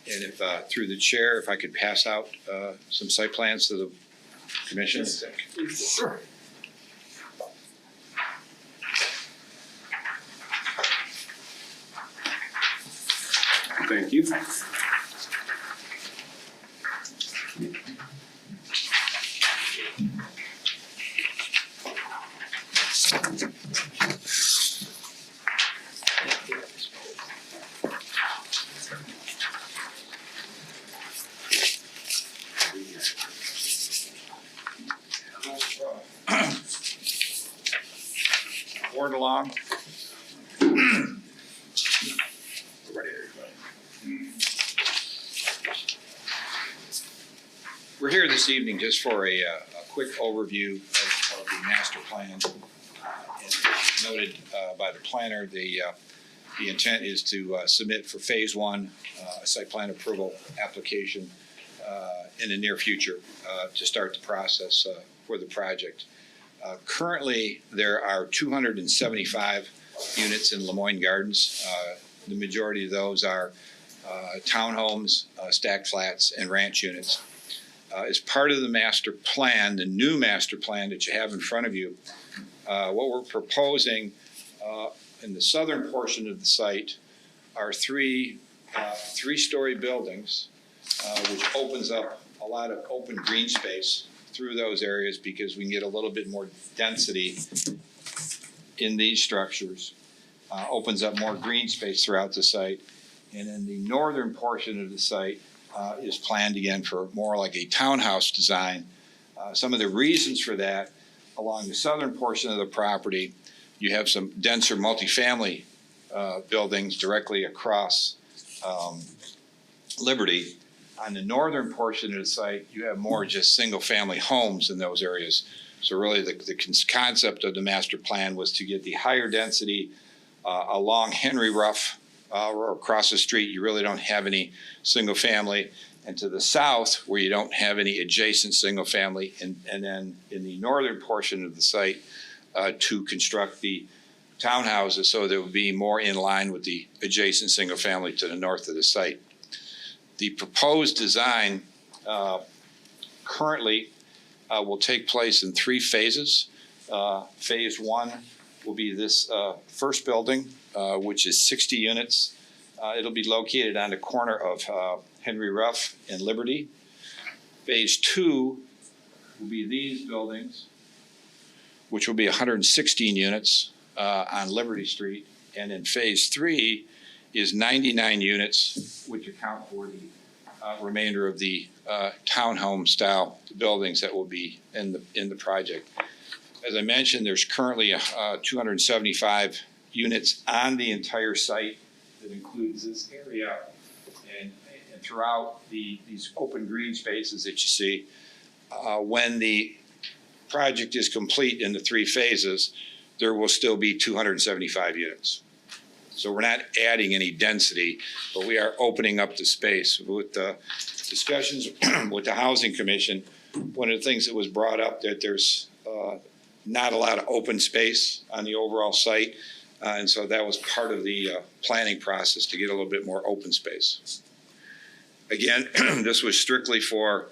And if, through the chair, if I could pass out some site plans to the commission. Sure. Thank you. Board along. We're here this evening just for a quick overview of the master plan. And noted by the planner, the intent is to submit for phase one a site plan approval application in the near future to start the process for the project. Currently, there are 275 units in Lemoyne Gardens. The majority of those are townhomes, stacked flats, and ranch units. As part of the master plan, the new master plan that you have in front of you, what we're proposing in the southern portion of the site are three-story buildings, which opens up a lot of open green space through those areas because we can get a little bit more density in these structures. Opens up more green space throughout the site. And then the northern portion of the site is planned again for more like a townhouse design. Some of the reasons for that, along the southern portion of the property, you have some denser multifamily buildings directly across Liberty. On the northern portion of the site, you have more just single-family homes in those areas. So really the concept of the master plan was to get the higher density along Henry Ruff or across the street. You really don't have any single-family. And to the south, where you don't have any adjacent single-family, and then in the northern portion of the site, to construct the townhouses so that it would be more in line with the adjacent single-family to the north of the site. The proposed design currently will take place in 3 phases. Phase 1 will be this first building, which is 60 units. It'll be located on the corner of Henry Ruff and Liberty. Phase 2 will be these buildings, which will be 116 units on Liberty Street. And in phase 3 is 99 units, which account for the remainder of the townhome style buildings that will be in the project. As I mentioned, there's currently 275 units on the entire site that includes this area. And throughout these open green spaces that you see, when the project is complete in the 3 phases, there will still be 275 units. So we're not adding any density, but we are opening up the space. With the discussions with the Housing Commission, one of the things that was brought up that there's not a lot of open space on the overall site. And so that was part of the planning process to get a little bit more open space. Again, this was strictly for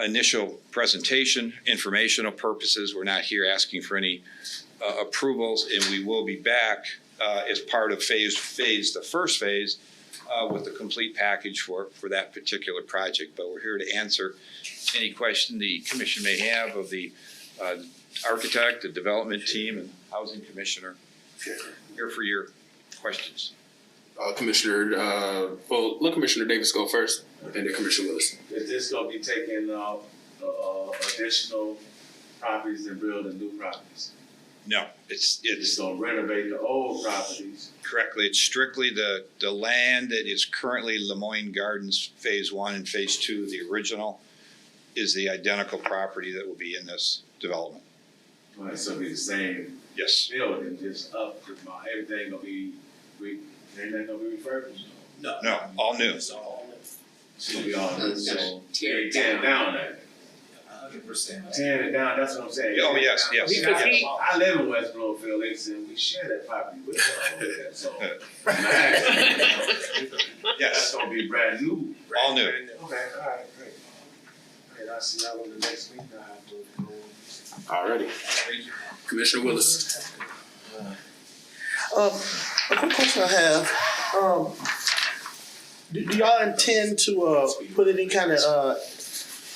initial presentation, informational purposes. We're not here asking for any approvals, and we will be back as part of the first phase, with the complete package for that particular project. But we're here to answer any question the commission may have of the architect, the development team, and housing commissioner. Here for your questions. Commissioner, well, let Commissioner Davis go first, and then Commissioner Willis. Is this gonna be taking additional properties and building new properties? No, it's gonna renovate the old properties. correctly. It's strictly the land that is currently Lemoyne Gardens Phase 1 and Phase 2, the original, is the identical property that will be in this development. Right, so it'll be the same Yes. building, just up to everything gonna be refurbished. No, all new. It's gonna be all new, so tear it down there. 100%. Tearing it down, that's what I'm saying. Oh, yes, yes. Because he- I live in West Bloomfield, they said we share that property with them, so. That's Yes, gonna be brand new. all new. Okay, all right, great. Okay, I'll see y'all on the next week. Alrighty. Commissioner Willis. A quick question I have, do y'all intend to, put any kind of,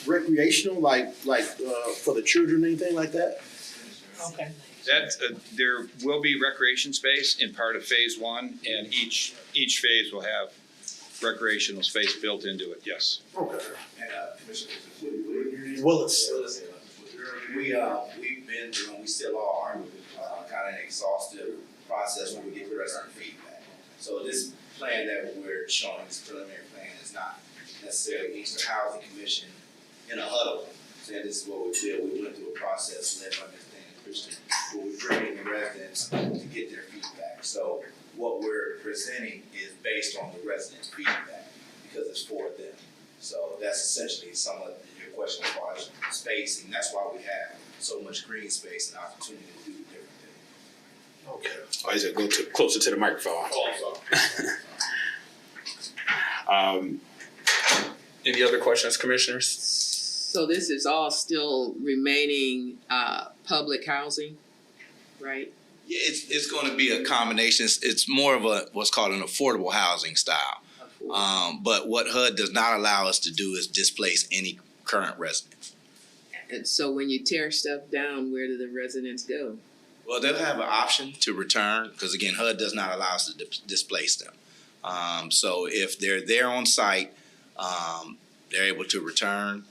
recreational, like, for the children, anything like that? Okay. That, there will be recreation space in part of Phase 1, and each phase will have recreational space built into it, yes. Okay. And Commissioner Willis. we've been through, and we still are, kind of an exhaustive process when we get the rest of the feedback. So this plan that we're showing, this preliminary plan, is not necessarily Inkster Housing Commission in a huddle. Saying this is what we did, we went through a process led by Ms. Dan Christian, where we bring in the residents to get their feedback. So what we're presenting is based on the residents' feedback, because it's for them. So that's essentially some of your question as far as spacing. That's why we have so much green space and opportunity to do different things. Okay. Or is it go closer to the microphone? Any other questions, commissioners? So this is all still remaining public housing, right? Yeah, it's going to be a combination. It's more of a what's called an affordable housing style. But what HUD does not allow us to do is displace any current residents. And so when you tear stuff down, where do the residents go? Well, they'll have an option to return because, again, HUD does not allow us to displace them. So if they're there on site, they're able to return.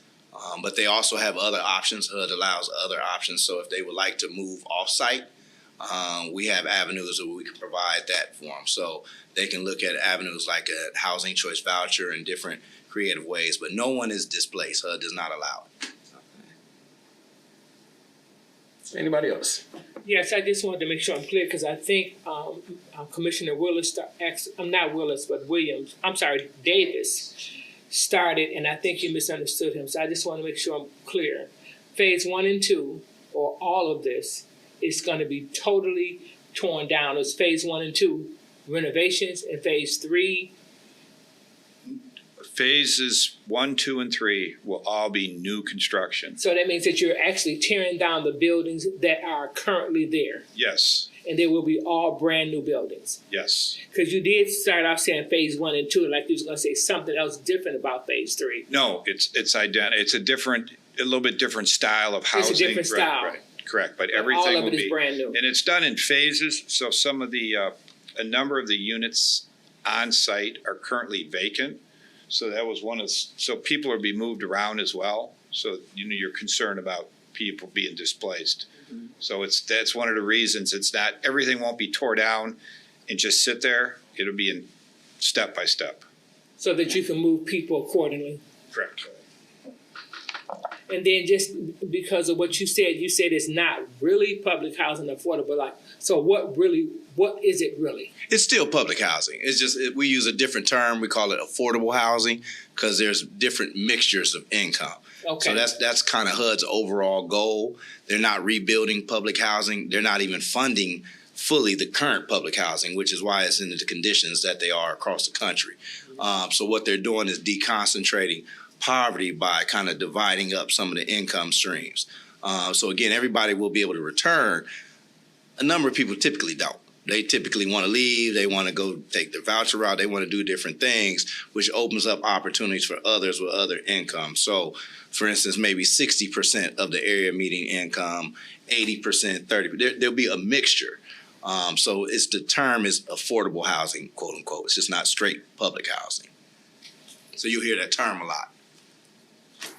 But they also have other options. HUD allows other options. So if they would like to move off-site, we have avenues where we can provide that for them. So they can look at avenues like a housing choice voucher and different creative ways. But no one is displaced. HUD does not allow it. Anybody else? Yes, I just wanted to make sure I'm clear, because I think Commissioner Willis, Davis started, and I think you misunderstood him, so I just want to make sure I'm clear. Phase 1 and 2, or all of this, is going to be totally torn down. It's Phase 1 and 2 renovations, and Phase 3. Phases 1, 2, and 3 will all be new construction. So that means that you're actually tearing down the buildings that are currently there, Yes, and they will be all brand new buildings. yes. Because you did start off saying Phase 1 and 2, like you was going to say something else different about Phase 3. No, it's a little bit different style of housing. It's a different style. Right, correct, but All everything of will it is be. brand new. And it's done in phases, so some of the, a number of the units on site are currently vacant. So that was so people are being moved around as well. So, you're concerned about people being displaced. Mm-hmm. So that's one of the reasons. It's not, everything won't be tore down and just sit there. It'll be in step by step. So that you can move people accordingly. Correct. And then just because of what you said it's not really public housing affordable. Like, so what is it really? It's still public housing. It's just we use a different term. We call it affordable housing because there's different mixtures of income. Okay. So that's kind of HUD's overall goal. They're not rebuilding public housing. They're not even funding fully the current public housing, which is why it's in the conditions that they are across the country. So what they're doing is deconcentrating poverty by kind of dividing up some of the income streams. So again, everybody will be able to return. A number of people typically don't. They typically want to leave. They want to go take their voucher route. They want to do different things, which opens up opportunities for others with other income. So, for instance, maybe 60% of the area median income, 80%, 30%. There'll be a mixture. So the term is affordable housing, quote unquote. It's just not straight public housing. So you'll hear that term a lot.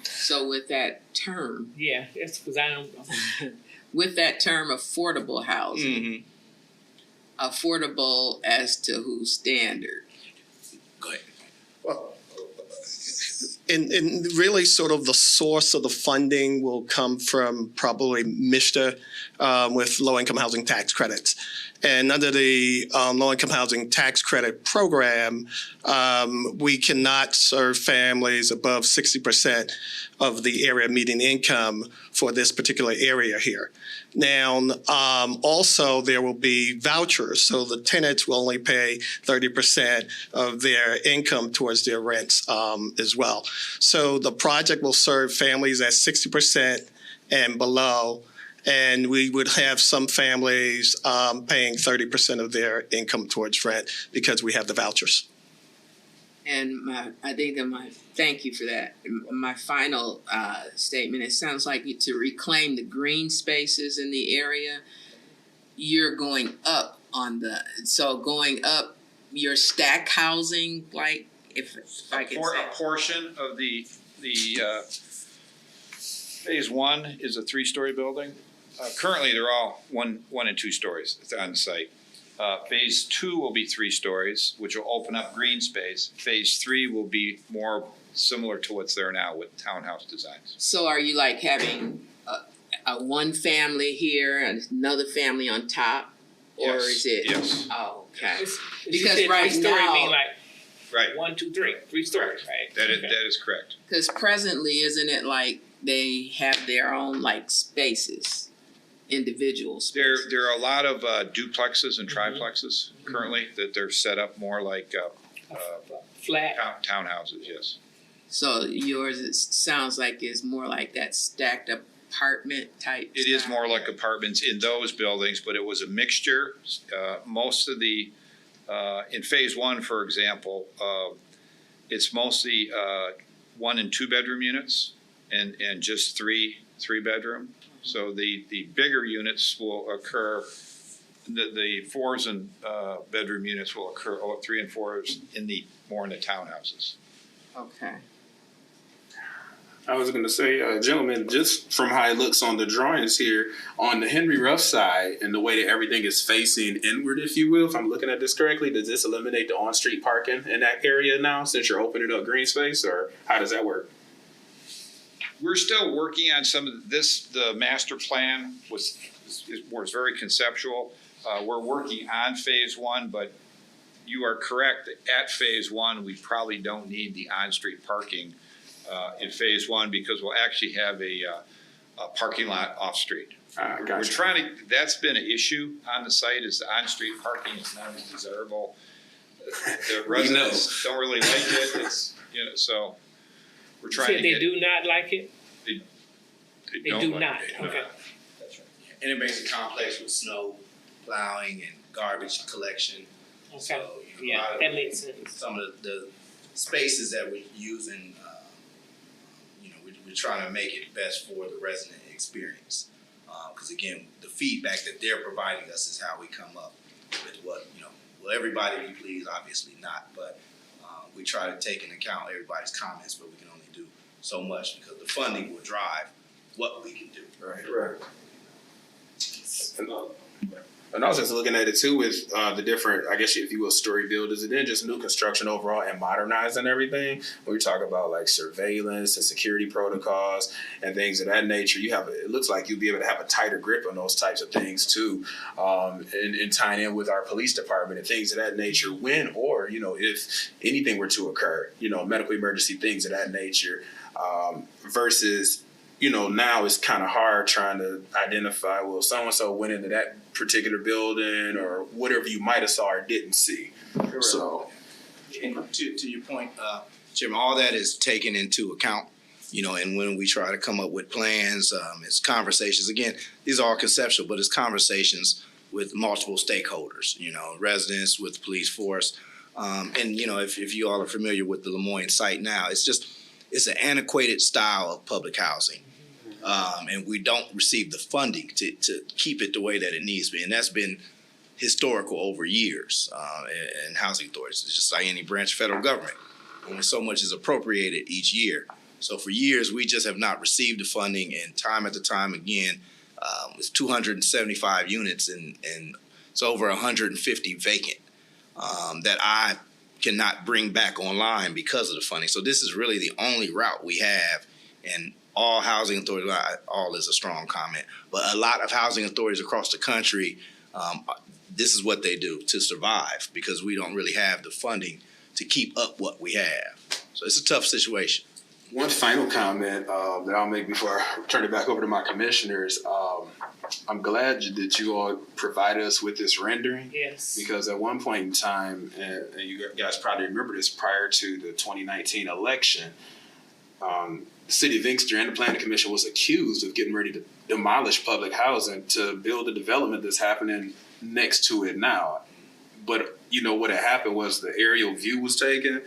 So with that term, Yeah, that's because I don't. with that term affordable housing, affordable as to whose standard? Go ahead. Well, and really sort of the source of the funding will come from probably MISTA with low-income housing tax credits. And under the low-income housing tax credit program, we cannot serve families above 60% of the area median income for this particular area here. Now, also there will be vouchers, so the tenants will only pay 30% of their income towards their rents as well. So the project will serve families at 60% and below, and we would have some families paying 30% of their income towards rent because we have the vouchers. And thank you for that. My final statement, it sounds like to reclaim the green spaces in the area, you're going up going up your stack housing, like if I can say. A portion of the phase one is a 3-story building. Currently, they're all one and 2 stories. It's on site. Phase 2 will be 3 stories, which will open up green space. Phase 3 will be more similar to what's there now with townhouse designs. So are you like having a one family here and another family on top? Or Yes, is it? yes. Oh, okay. Because right 3 story now- mean like Right. 1, 2, 3, 3 stories, right? That is Okay. that is correct. Because presently, isn't it like they have their own like spaces, individual spaces? There are a lot of duplexes and triplexes currently that they're set up more like Flat. townhouses. Yes. So yours, it sounds like is more like that stacked apartment type. It is style. more like apartments in those buildings, but it was a mixture. Most of the, in phase 1, for example, it's mostly 1 and 2 bedroom units and just 3 bedroom. So the bigger units will occur, the 4s and bedroom units will occur, 3 and 4s more in the townhouses. Okay. I was going to say, gentlemen, just from how it looks on the drawings here, on the Henry Ruff side and the way that everything is facing inward, if you will, if I'm looking at this correctly, does this eliminate the on-street parking in that area now since you're opening up green space, or how does that work? We're still working on some of this. The master plan was very conceptual. We're working on phase 1, but you are correct. At phase 1, we probably don't need the on-street parking in phase 1 because we'll actually have a parking lot off-street. Gotcha. We're trying to. That's been an issue on the site. Is the on-street parking is not as desirable. The residents don't really like it. It's so. We're trying to they get. do not like it? They They don't do like not, it. okay. That's right. And it makes it complex with snow plowing and garbage collection. Okay, So, a yeah, lot of that makes sense. some of the spaces that we're using, we're trying to make it best for the resident experience. Because again, the feedback that they're providing us is how we come up with what, will everybody be pleased? Obviously not, but we try to take into account everybody's comments, but we can only do so much because the funding will drive what we can do. Right. And I was just looking at it too with the different, I guess if you will, story builders, and then just new construction overall and modernizing everything. When we talk about like surveillance and security protocols and things of that nature, it looks like you'll be able to have a tighter grip on those types of things too, and tying in with our police department and things of that nature when or, if anything were to occur, medical emergency, things of that nature, versus now it's kind of hard trying to identify, well, so-and-so went into that particular building or whatever you might have saw or didn't see. So, And to your point, Chairman, all that is taken into account, and when we try to come up with plans, it's conversations. Again, these are all conceptual, but it's conversations with multiple stakeholders, residents, with the police force. And, if you all are familiar with the Lemoyne site now, it's an antiquated style of public housing. And we don't receive the funding to keep it the way that it needs to be. And that's been historical over years in housing authorities. It's just like any branch of federal government. Only so much is appropriated each year. So for years, we just have not received the funding, and time after time again, it's 275 units and it's over 150 vacant that I cannot bring back online because of the funding. So this is really the only route we have, and all housing authorities, all is a strong comment, but a lot of housing authorities across the country, this is what they do to survive because we don't really have the funding to keep up what we have. So it's a tough situation. one final comment that I'll make before I turn it back over to my commissioners. I'm glad that you all provided us with this rendering. Yes. Because at one point in time, and you guys probably remember this, prior to the 2019 election, the city of Inkster and the Planning Commission was accused of getting ready to demolish public housing to build a development that's happening next to it now. But you know what had happened was the aerial view was taken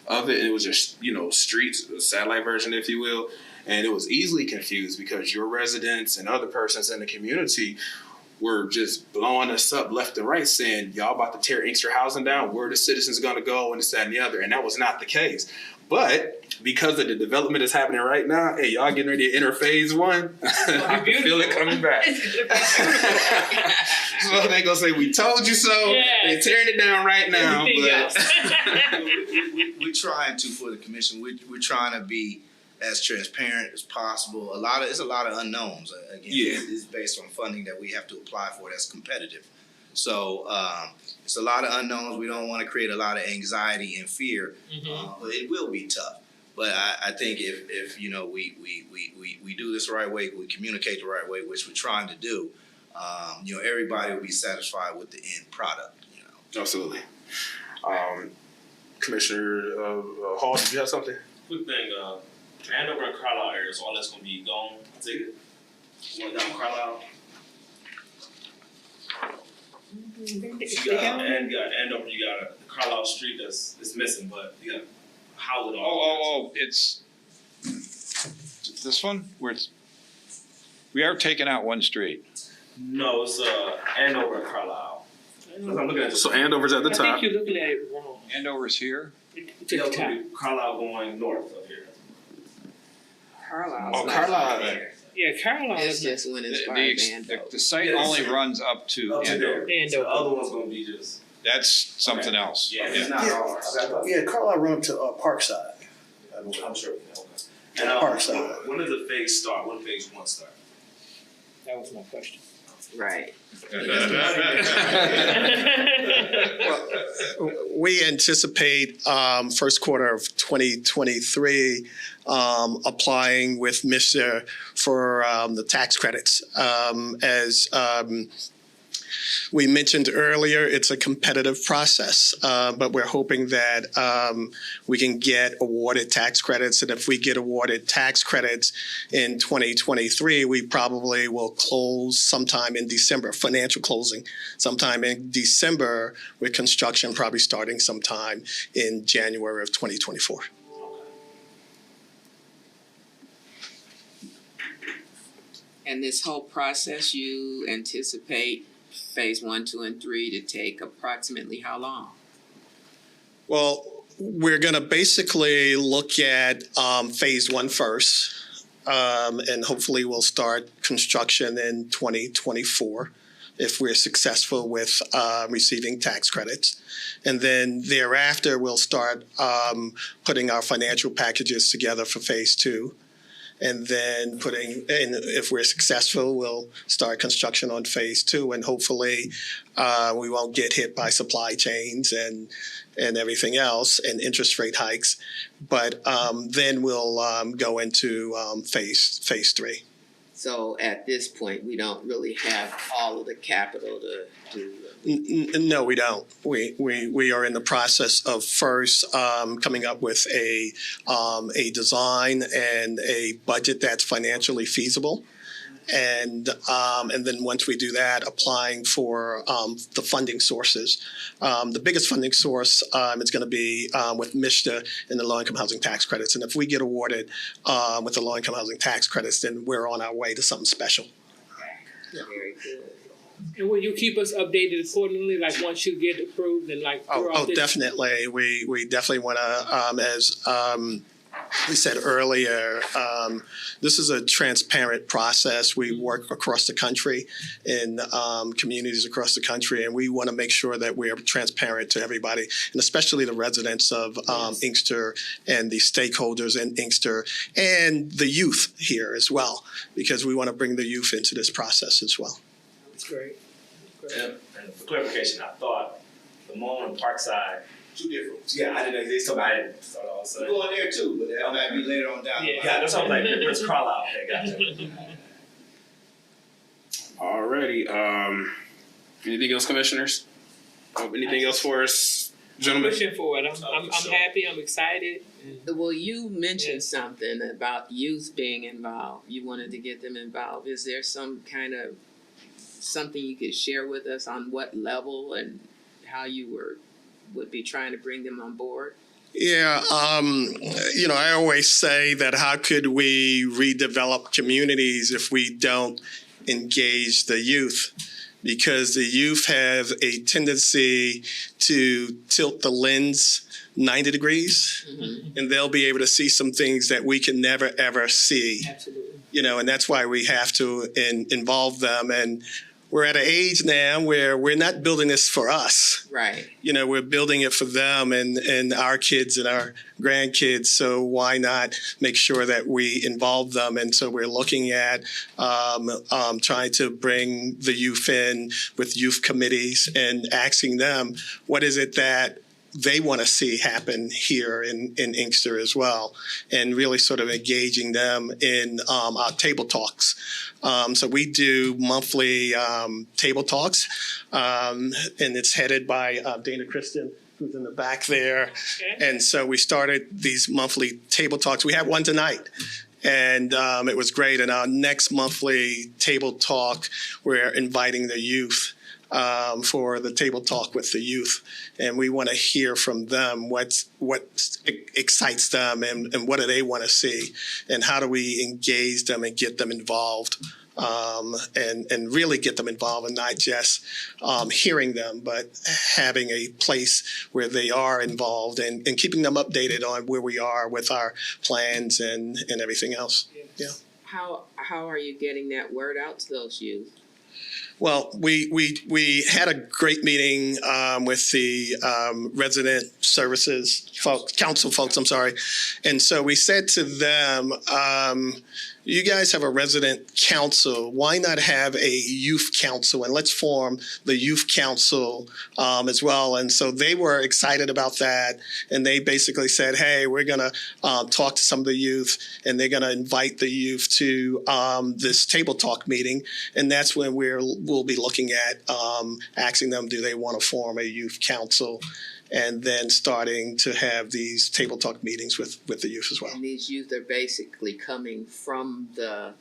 of it, and it was just, streets, a satellite version, if you will, and it was easily confused because your residents and other persons in the community were just blowing us up left and right, saying, y'all about to tear Inkster housing down, where are the citizens going to go, and this, that, and the other, and that was not the case. But because of the development that's happening right now, hey, y'all getting ready to enter phase one? I can feel it coming back. So they gonna say, we told you so. Yes. They're tearing it down right now. We're trying to, for the commission, we're trying to be as transparent as possible. It's a lot of unknowns. Again, it's based on funding that we have to apply for that's competitive. So it's a lot of unknowns. We don't want to create a lot of anxiety and fear, but it will be tough. But I think if we do this the right way, we communicate the right way, which we're trying to do, everybody will be satisfied with the end product. Absolutely. Commissioner Hall, did you have something? Quick thing, Andover and Carlisle areas, all that's gonna be gone. I take it. One down Carlisle. You got Andover. You got the Carlisle Street that's missing, but you got Howland. It's this one where we are taking out one street. No, it's Andover and Carlisle. I'm looking at So Andover's at the I top. think you're looking at it wrong. Andover's here. It's at the top. Carlisle going north of here. Carlisle. Oh, Carlisle. Yeah, Carlisle It's is not. just when it's far Andover. The site only runs up to Up to Andover. there. So the Andover. other one's gonna be just. That's something else. Yeah, it's not ours. Yeah, Carlisle run to Parkside. I'm sure. Okay. And, Parkside. When does the phase start? When does phase one start? That was my question. Right. We anticipate first quarter of 2023 applying with Mr. for the tax credits. As we mentioned earlier, it's a competitive process, but we're hoping that we can get awarded tax credits. And if we get awarded tax credits in 2023, we probably will close sometime in December, financial closing sometime in December, with construction probably starting sometime in January of 2024. And this whole process, you anticipate phase 1, 2, and 3 to take approximately how long? Well, we're going to basically look at phase one first, and hopefully we'll start construction in 2024 if we're successful with receiving tax credits. And then thereafter, we'll start putting our financial packages together for phase two. And then if we're successful, we'll start construction on phase 2, and hopefully we won't get hit by supply chains and everything else and interest rate hikes. But then we'll go into phase 3. So at this point, we don't really have all of the capital to do. No, we don't. We are in the process of first coming up with a design and a budget that's financially feasible, and then once we do that, applying for the funding sources. The biggest funding source is going to be with MISTA and the low-income housing tax credits, and if we get awarded with the low-income housing tax credits, then we're on our way to something special. Very good. And will you keep us updated accordingly, like once you get approved and like throughout Oh, this? definitely. We definitely want to, as we said earlier, this is a transparent process. We work across the country in communities across the country, and we want to make sure that we are transparent to everybody, and especially the residents of Inkster and the stakeholders in Inkster and the youth here as well, because we want to bring the youth into this process as well. That's great. And for clarification, I thought the Moan and Parkside. Two different. Yeah, I didn't know they still. I didn't start all of a sudden. We're going there too, but that might be later on down the line. Yeah, that's what I was like. Where's Carlisle? Okay, gotcha. Alrighty. Anything else, commissioners? Anything else for us, I'm gentlemen? pushing forward. I'm happy. I'm excited. Well, you mentioned something about youth being involved. You wanted to get them involved. Is there some kind of something you could share with us on what level and how you would be trying to bring them on board? Yeah, I always say that how could we redevelop communities if we don't engage the youth? Because the youth have a tendency to tilt the lens 90 degrees, and they'll be able to see some things that we can never, ever see. Absolutely. And that's why we have to involve them. And we're at an age now where we're not building this for us. Right. We're building it for them and our kids and our grandkids. So why not make sure that we involve them? And so we're looking at trying to bring the youth in with youth committees and asking them, what is it that they want to see happen here in Inkster as well, and really sort of engaging them in our table talks. So we do monthly table talks, and it's headed by Dana Kristen, who's in the back there. Okay. And so we started these monthly table talks. We had one tonight. And it was great. And our next monthly table talk, we're inviting the youth for the table talk with the youth, and we want to hear from them what excites them and what do they want to see, and how do we engage them and get them involved, and really get them involved, and not just hearing them, but having a place where they are involved and keeping them updated on where we are with our plans and everything else. Yeah. How are you getting that word out to those youth? Well, we had a great meeting with the resident services folks, council folks, I'm sorry. And so we said to them, you guys have a resident council. Why not have a youth council? And let's form the youth council as well. And so they were excited about that. And they basically said, hey, we're going to talk to some of the youth, and they're going to invite the youth to this table talk meeting. And that's when we'll be looking at asking them, do they want to form a youth council? And then starting to have these table talk meetings with the youth as well. And these youth are basically coming from the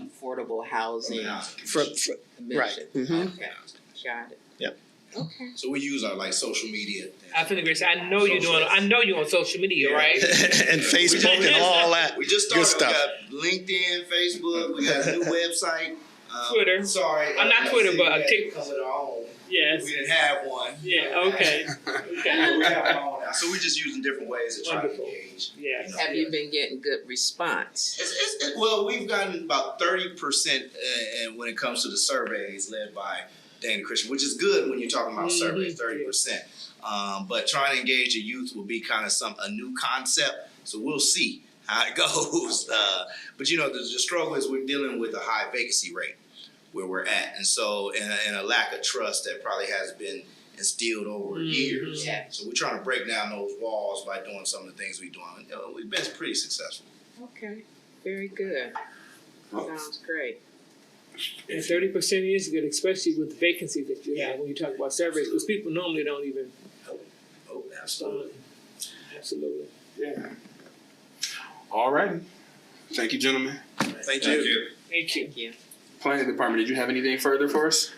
affordable housing commission. Right. Mm-hmm. Okay, got it. Yep. Okay. So we use our social media. I know you're on social media, right? And Facebook and all that. We just good started. stuff. We got LinkedIn, Facebook. We got a new website. Twitter. Sorry, I'm not Twitter, but TikTok. Come with our own. Yes. We didn't have one. Yeah. Okay. Okay. We have our own now. So we're just using different ways to try Wonderful. to engage. Yes. Have you been getting good response? Well, we've gotten about 30% when it comes to the surveys led by Dana Christian, which is good when you're talking about surveys, 30%. But trying to engage the youth will be kind of a new concept. So we'll see how it goes. But the struggle is we're dealing with a high vacancy rate where we're at, and so and a lack of trust that probably has been instilled over years. Yeah. So we're trying to break down those walls by doing some of the things we're doing. We've been pretty successful. Okay, very good. Sounds great. And 30% is good, especially with the vacancies that you have when you talk about surveys, because people normally don't even. Oh, absolutely. Absolutely. Yeah. All righty. Thank you, gentlemen. Thank you. Thank you. Thank you. Planning Department, did you have anything further for us?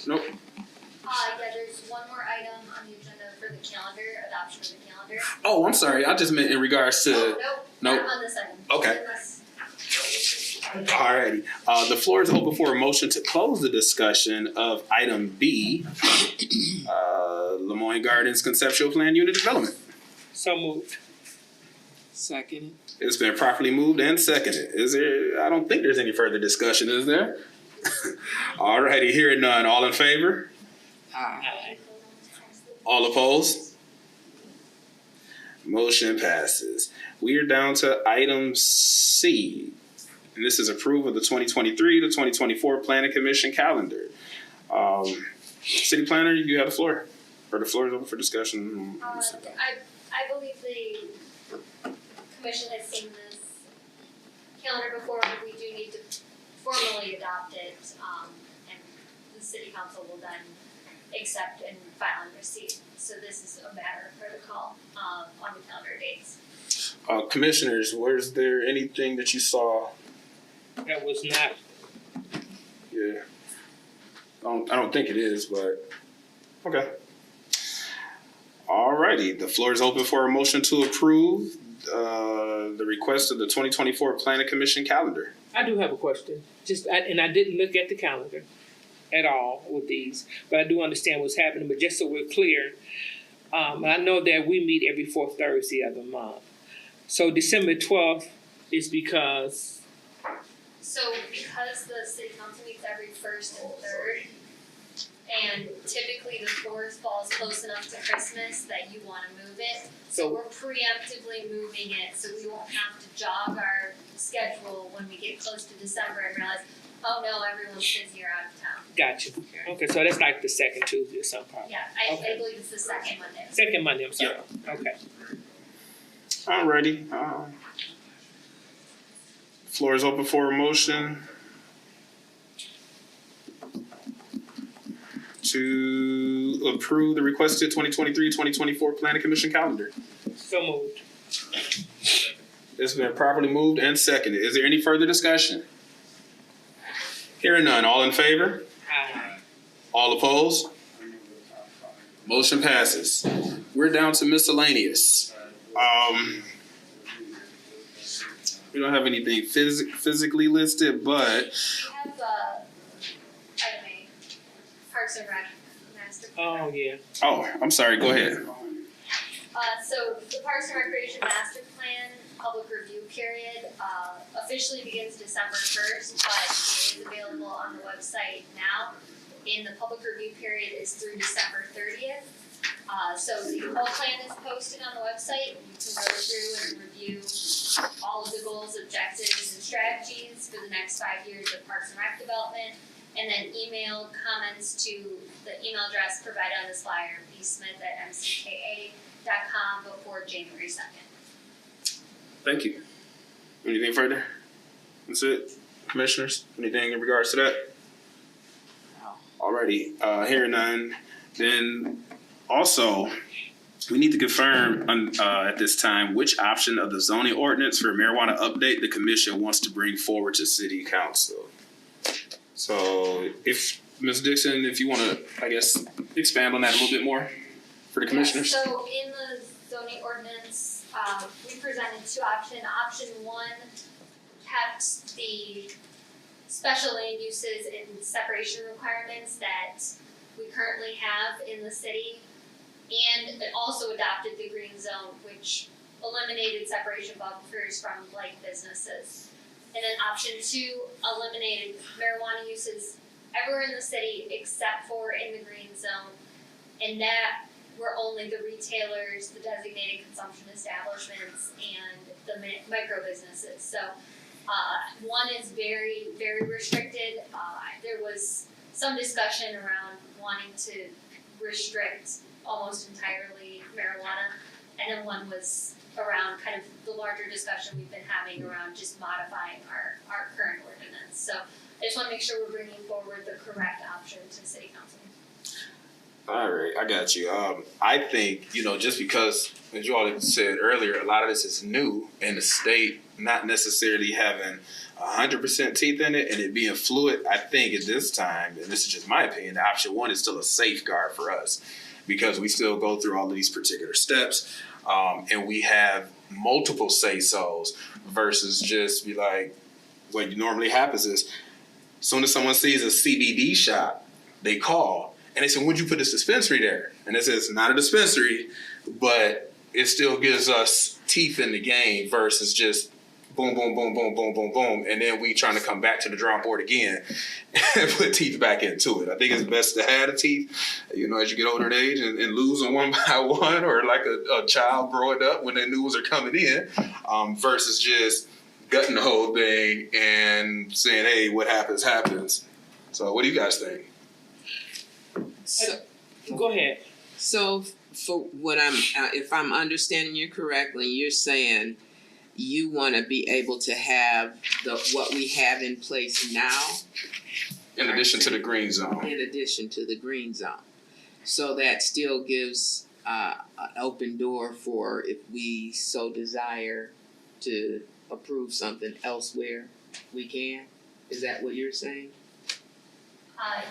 Nope. Yeah, there's one more item on the agenda for the calendar, adoption of the calendar. Oh, I'm sorry. I just meant in regards to. Nope, Nope. not on this item. Okay. Unless- Alrighty. The floor is open for a motion to close the discussion of item B, Lemoyne Gardens Conceptual Plan Unit Development. So moved. Second. It's been properly moved and seconded. Is there? I don't think there's any further discussion, is there? Alrighty, hearing none. All in favor? Aye. All opposed? Motion passes. We are down to item C. And this is approval of the 2023 to 2024 Planning Commission calendar. City Planner, you have the floor. Or the floor is open for discussion. I believe the commission has seen this calendar before, but we do need to formally adopt it, and the city council will then accept and file and receive. So this is a matter of protocol, on the calendar dates. Commissioners, was there anything that you saw? That was not. Yeah. I don't think it is, but okay. Alrighty, the floor is open for a motion to approve the request of the 2024 Planning Commission calendar. I do have a question. And I didn't look at the calendar at all with these, but I do understand what's happening. But just so we're clear, I know that we meet every fourth Thursday of the month. So December 12th is because. So because the city council meets every first and third, and typically the fourth falls close enough to Christmas that you wanna move it. So we're preemptively moving it, so we won't have to jog our schedule when we get close to December and realize, oh no, everyone's busy or out of town. Gotcha. Okay, so that's like the second Tuesday or something. Yeah, I believe it's the second Monday. Second Monday, I'm sorry. Okay. Alrighty. Floor is open for a motion to approve the requested 2023-2024 Planning Commission calendar. So moved. It's been properly moved and seconded. Is there any further discussion? Hearing none. All in favor? Aye. All opposed? Motion passes. We're down to miscellaneous. We don't have anything physically listed, but We have, item A, Parks and Rec master plan. Oh, yeah. oh, I'm sorry. Go ahead. So the Parks and Recreation Master Plan public review period, officially begins December 1st, but it is available on the website now. And the public review period is through December 30th. So the whole plan is posted on the website. You can go through and review all of the goals, objectives, and strategies for the next 5 years of Parks and Rec development. And then email comments to the email address provided on this flyer, bsmith@mcka.com before January 2nd. Thank you. Anything further? That's it. Commissioners, anything in regards to that? Alrighty, hearing none. Then also, we need to confirm at this time which option of the zoning ordinance for marijuana update the commission wants to bring forward to city council. So if, Ms. Dixon, if you want to, I guess, expand on that a little bit more for the commissioners. Yeah, so in the zoning ordinance, we presented two options. Option one kept the special land uses and separation requirements that we currently have in the city. And it also adopted the green zone, which eliminated separation buffers from like businesses. And then option two eliminated marijuana uses everywhere in the city except for in the green zone. And that were only the retailers, the designated consumption establishments, and the micro businesses. So one is very, very restricted. There was some discussion around wanting to restrict almost entirely marijuana, and then one was around kind of the larger discussion we've been having around just modifying our current ordinance. So I just want to make sure we're bringing forward the correct option to City Council. All right, I got you. I think, just because, as you all had said earlier, a lot of this is new and the state not necessarily having 100% teeth in it and it being fluid, I think at this time, and this is just my opinion, option one is still a safeguard for us because we still go through all of these particular steps and we have multiple say-sos versus just be like, what normally happens is as soon as someone sees a CBD shop, they call. And they said, would you put this dispensary there? And it says, not a dispensary, but it still gives us teeth in the game versus just boom, boom, boom, boom, boom, boom, boom. And then we trying to come back to the drawing board again and put teeth back into it. I think it's best to have the teeth, as you get older in age and lose them one by one, or like a child growing up when their news are coming in, versus just gutting the whole thing and saying, hey, what happens, happens. So what do you guys think? So, Go ahead. so for what if I'm understanding you correctly, you're saying you want to be able to have what we have in place now, In addition to the green zone. in addition to the green zone, so that still gives an open door for if we so desire to approve something elsewhere, we can. Is that what you're saying?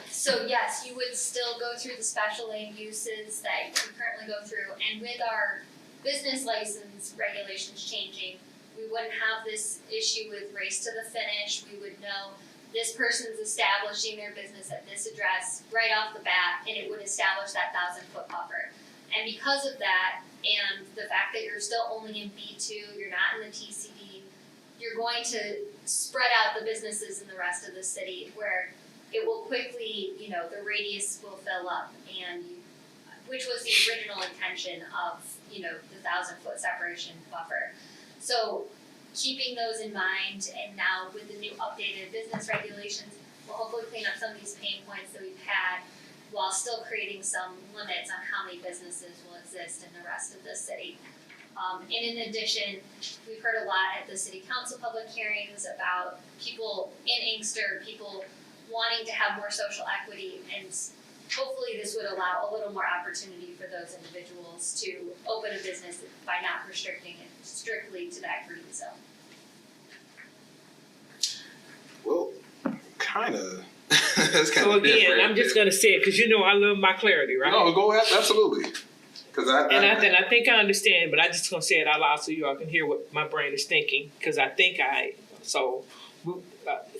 So yes, you would still go through the special land uses that you currently go through, and with our business license regulations changing, we wouldn't have this issue with race to the finish. We would know this person's establishing their business at this address right off the bat, and it would establish that 1,000-foot buffer. And because of that, and the fact that you're still only in B2, you're not in the TCD, you're going to spread out the businesses in the rest of the city where it will quickly, the radius will fill up, and which was the original intention of, the 1,000-foot separation buffer. So keeping those in mind, and now with the new updated business regulations, we'll hopefully clean up some of these pain points that we've had while still creating some limits on how many businesses will exist in the rest of the city. And in addition, we've heard a lot at the City Council public hearings about people in Inkster, people wanting to have more social equity, and hopefully this would allow a little more opportunity for those individuals to open a business by not restricting it strictly to that green zone. Well, kind of. That's kind So of again, different. I'm just gonna say it because I love my clarity, right? No, go ahead. Absolutely. Because I think I understand, but I just gonna say it out loud so you all can hear what my brain is thinking. Because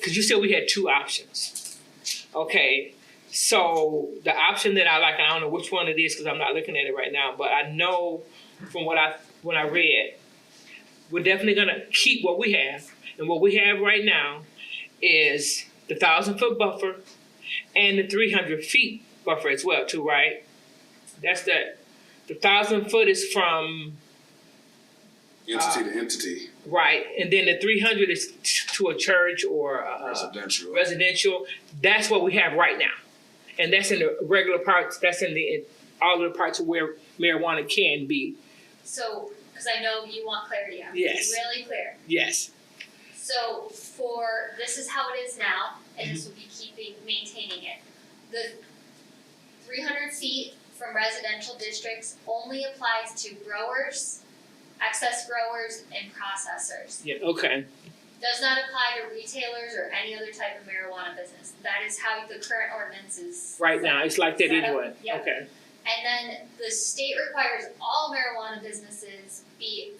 you said we had two options. Okay, so the option that I like, I don't know which one it is because I'm not looking at it right now, but I know from when I read, we're definitely gonna keep what we have, and what we have right now is the 1,000-foot buffer and the 300 feet buffer as well, too, right? That's that. The 1,000-foot is from entity to entity. right, and then the 300 is to a church or Residential. residential. That's what we have right now, and that's in the regular parts. That's in all of the parts of where marijuana can be. So, because I know you want clarity on Yes. this, really clear. Yes. So this is how it is now, and this will be maintaining it. The 300 feet from residential districts only applies to growers, excess growers, and processors. Yeah. Okay. Does not apply to retailers or any other type of marijuana business. That is how the current ordinance is. Right now, it's like that set up. anyway. Yep. Okay. And then the state requires all marijuana businesses be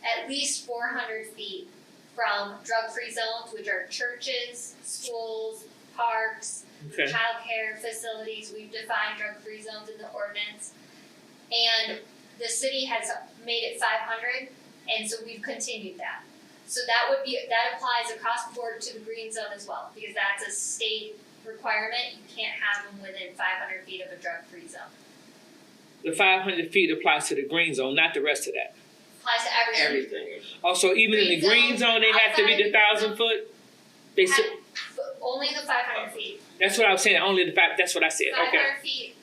at least 400 feet from drug-free zones, which are churches, schools, parks, Okay. childcare facilities. We've defined drug-free zones in the ordinance. And the city has made it 500, and so we've continued that. So that applies across the board to the green zone as well, because that's a state requirement. You can't have them within 500 feet of a drug-free zone. The 500 feet applies to the green zone, not the rest of that. Applies to everything. Everything. Also, even in the green zone, they have to be the 1,000 foot? They said, Only the 500 feet. that's what I was saying, only the fact, that's what I said, okay. 500 feet,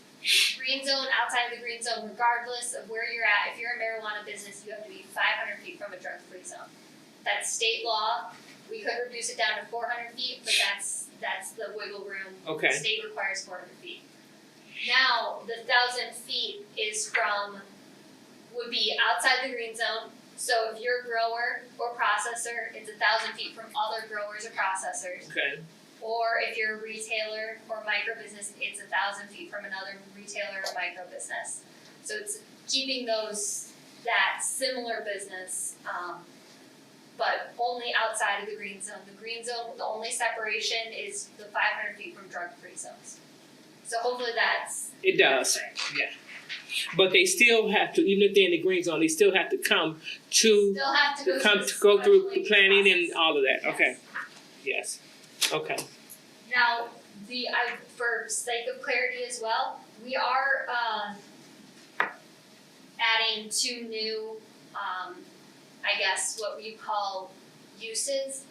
green zone, outside of the green zone, regardless of where you're at. If you're a marijuana business, you have to be 500 feet from a drug-free zone. That's state law. We could reduce it down to 400 feet, but that's the wiggle room. Okay. The state requires 400 feet. Now, the 1,000 feet would be outside the green zone. So if you're a grower or processor, it's 1,000 feet from other growers or processors. Okay, Or if you're a retailer or micro business, it's 1,000 feet from another retailer or micro business. So it's keeping that similar business, but only outside of the green zone. The green zone, the only separation is the 500 feet from drug-free zones. So hopefully that's. it does, yeah. But they still have to, even if they're in the green zone, they still have to come to, Still have to go through special planning and process. all of that, Yes. okay. Yes, okay. Now, for sake of clarity as well, we are adding 2 new, I guess what we call uses.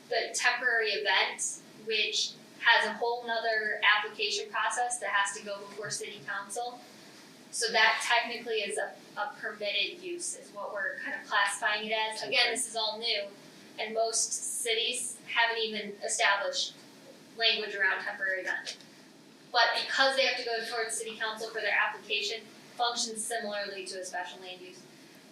The temporary event, which has a whole nother application process that has to go before city council. So that technically is a permitted use is what we're kind of classifying it as. Again, this is all new, and most cities haven't even established language around temporary event. But because they have to go before the city council for their application, functions similarly to a special land use.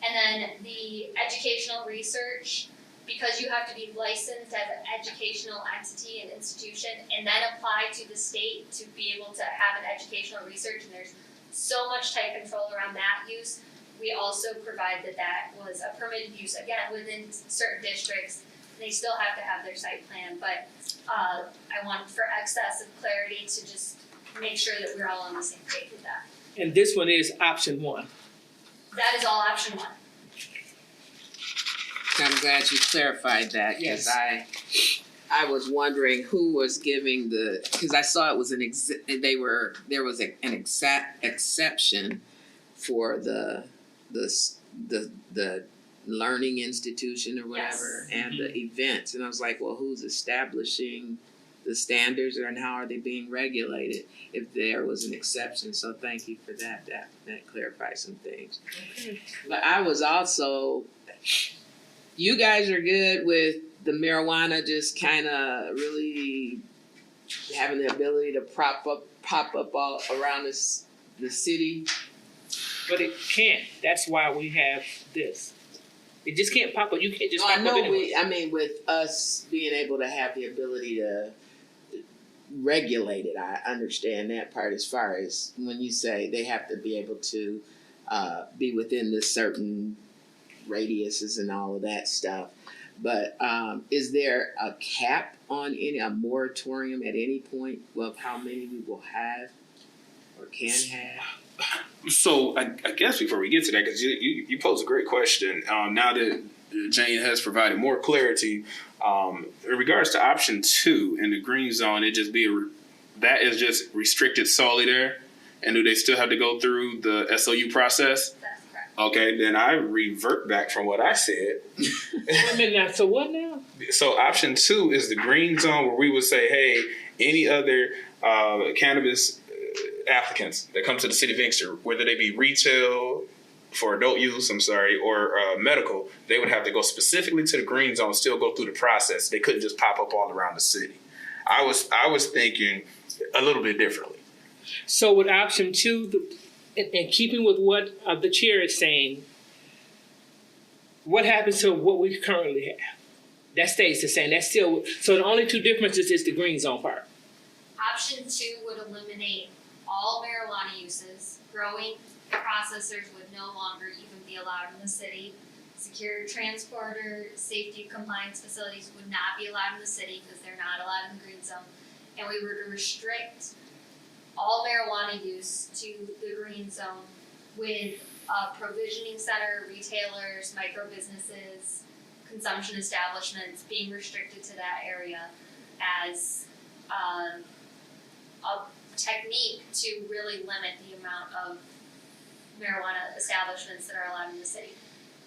And then the educational research, because you have to be licensed as an educational entity and institution, and then apply to the state to be able to have an educational research, and there's so much tight control around that use. We also provide that was a permitted use, again, within certain districts. They still have to have their site plan, but I want for excess of clarity to just make sure that we're all on the same page with that. And this one is option 1. That is all option 1. I'm glad you clarified that, because Yes. I was wondering who was giving because I saw it was there was an exception for the learning institution or whatever, Yes. and the events, and I was like, well, who's establishing the standards, and how are they being regulated if there was an exception? So thank you for that. That clarifies some things. Okay. But I was also, you guys are good with the marijuana just kind of really having the ability to pop up all around the city. But it can't, that's why we have this. It just can't pop up, you can't just No, pop I up know anywhere. with us being able to have the ability to regulate it, I understand that part as far as when you say they have to be able to be within this certain radiuses and all of that stuff. But is there a cap on a moratorium at any point of how many we will have or can have? So I guess before we get to that, because you pose a great question. Now that Jane has provided more clarity in regards to option 2 in the green zone, that is just restricted solely there. And do they still have to go through the SOU process? That's correct. Okay, then I revert back from what I said. Wait a minute now, so what now? So option 2 is the green zone, where we would say, hey, any other cannabis applicants that come to the city of Inkster, whether they be retail for adult use, or medical, they would have to go specifically to the green zone, still go through the process. They couldn't just pop up all around the city. I was thinking a little bit differently. So with option 2, in keeping with what the chair is saying, what happens to what we currently have? That stays the same, that's still, so the only 2 differences is the green zone part. Option 2 would eliminate all marijuana uses. Growing processors would no longer even be allowed in the city. Secure transporter, safety compliance facilities would not be allowed in the city because they're not allowed in the green zone. And we were to restrict all marijuana use to the green zone with a provisioning center, retailers, micro businesses, consumption establishments being restricted to that area as a technique to really limit the amount of marijuana establishments that are allowed in the city.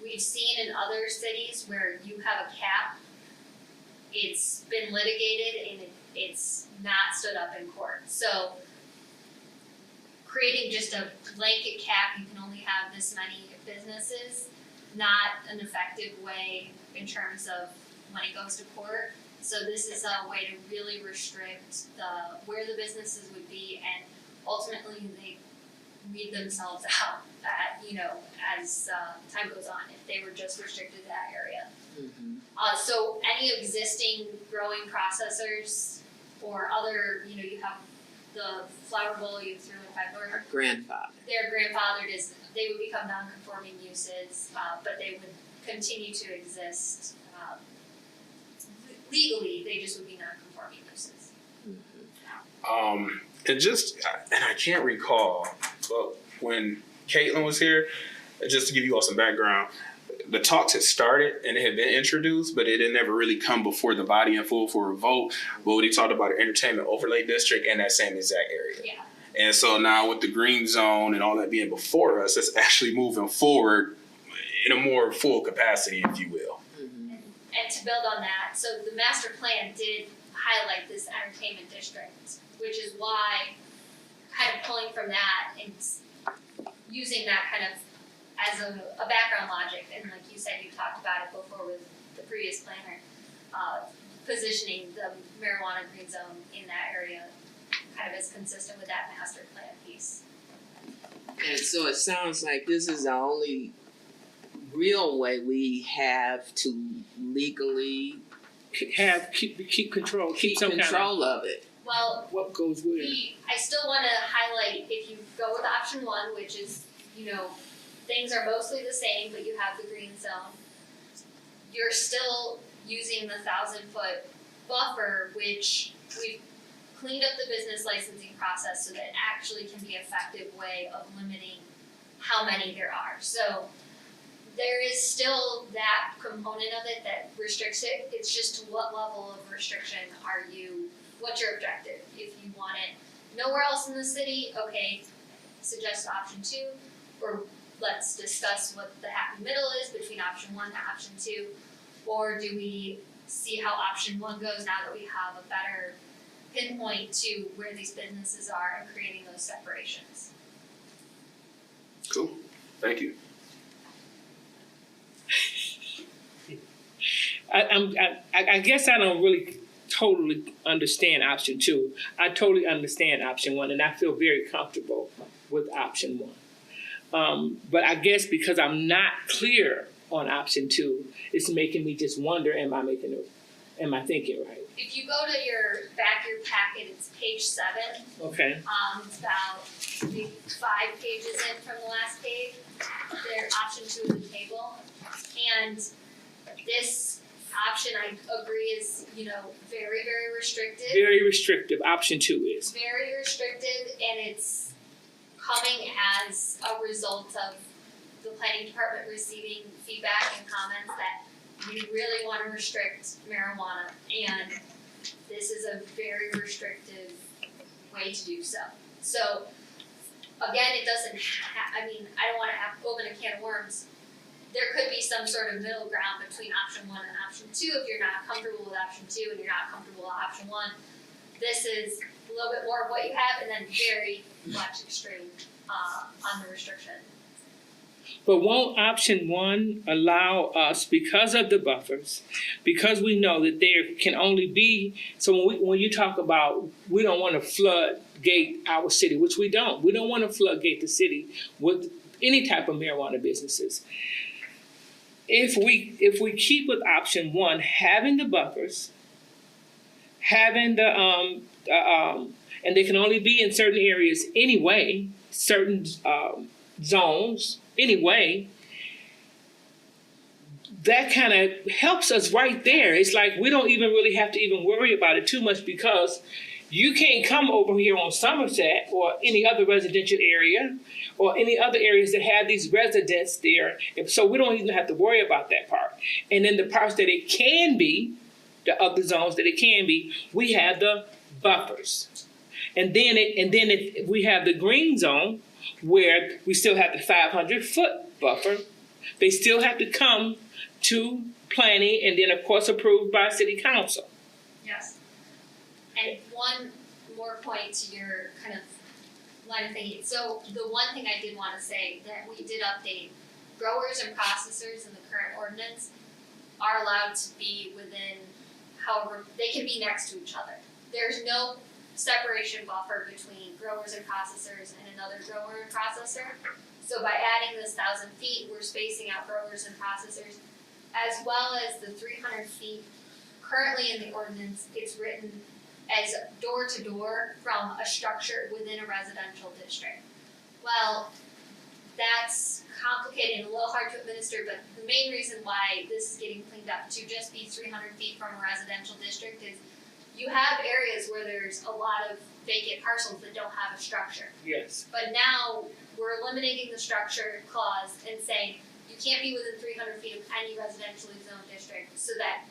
We've seen in other cities where you have a cap, it's been litigated and it's not stood up in court. So creating just a blanket cap, you can only have this many businesses, not an effective way in terms of when it goes to court. So this is a way to really restrict where the businesses would be, and ultimately they weed themselves out as time goes on if they were just restricted to that area. So any existing growing processors or other, you have the flower bowl you threw in Five North. Grandfather. Their grandfathered they would become non-conforming uses, but they would continue to exist. Legally, they just would be non-conforming uses. And I can't recall, but when Caitlin was here, just to give you all some background, the talks had started and it had been introduced, but it had never really come before the body in full for a vote. But when he talked about an entertainment overlay district in that same exact area. Yeah. And so now with the green zone and all that being before us, it's actually moving forward in a more full capacity, if you will. And to build on that, so the master plan did highlight this entertainment district, which is why kind of pulling from that and using that kind of as a background logic, and like you said, you talked about it before with the previous planner, positioning the marijuana green zone in that area kind of is consistent with that master plan piece. And so it sounds like this is the only real way we have to legally keep control, keep some control of it. Well, what goes where. I still want to highlight, if you go with option one, which is, things are mostly the same, but you have the green zone, you're still using the 1,000-foot buffer, which we've cleaned up the business licensing process so that it actually can be an effective way of limiting how many there are. So there is still that component of it that restricts it. It's just to what level of restriction what's your objective? If you want it nowhere else in the city, okay, suggest option 2, or let's discuss what the happy middle is between option 1 and option 2, or do we see how option 1 goes now that we have a better pinpoint to where these businesses are and creating those separations. Cool, thank you. I guess I don't really totally understand option 2. I totally understand option 1, and I feel very comfortable with option 1. But I guess because I'm not clear on option 2, it's making me just wonder: am I thinking right? If you go to your packet, it's page 7. Okay. It's about maybe 5 pages in from the last page. There, option 2 is the table, and this option, I agree, is very, very restricted. Very restrictive. Option 2 is very restricted, and it's coming as a result of the planning department receiving feedback and comments that we really want to restrict marijuana, and this is a very restrictive way to do so. So again, it doesn't I don't want to open a can of worms. There could be some sort of middle ground between option 1 and option 2 if you're not comfortable with option 2 and you're not comfortable with option 1. This is a little bit more of what you have, and then very much extreme on the restriction. But won't option 1 allow us, because of the buffers, because we know that there can only be, so when you talk about we don't want to floodgate our city, which we don't want to floodgate the city with any type of marijuana businesses. If we keep with option 1, having the buffers, having the and they can only be in certain areas anyway, certain zones anyway, that kind of helps us right there. It's like we don't even really have to even worry about it too much, because you can't come over here on Somerset or any other residential area or any other areas that have these residents there. So we don't even have to worry about that part. And then the parts that it can be, the other zones that it can be, we have the buffers. And then if we have the green zone, where we still have the 500-foot buffer. They still have to come to planning and then of course approved by city council. Yes. And one more point to your kind of line of thinking. So the one thing I did want to say that we did update, growers and processors in the current ordinance are allowed to be within, however, they can be next to each other. There's no separation buffer between growers and processors and another grower and processor. So by adding this 1,000 feet, we're spacing out growers and processors, as well as the 300 feet. Currently in the ordinance, it's written as door to door from a structure within a residential district. Well, that's complicated and a little hard to administer, but the main reason why this is getting cleaned up to just be 300 feet from a residential district is you have areas where there's a lot of vacant parcels that don't have a structure. Yes. But now we're eliminating the structure clause and saying you can't be within 300 feet of any residentially zoned district, so that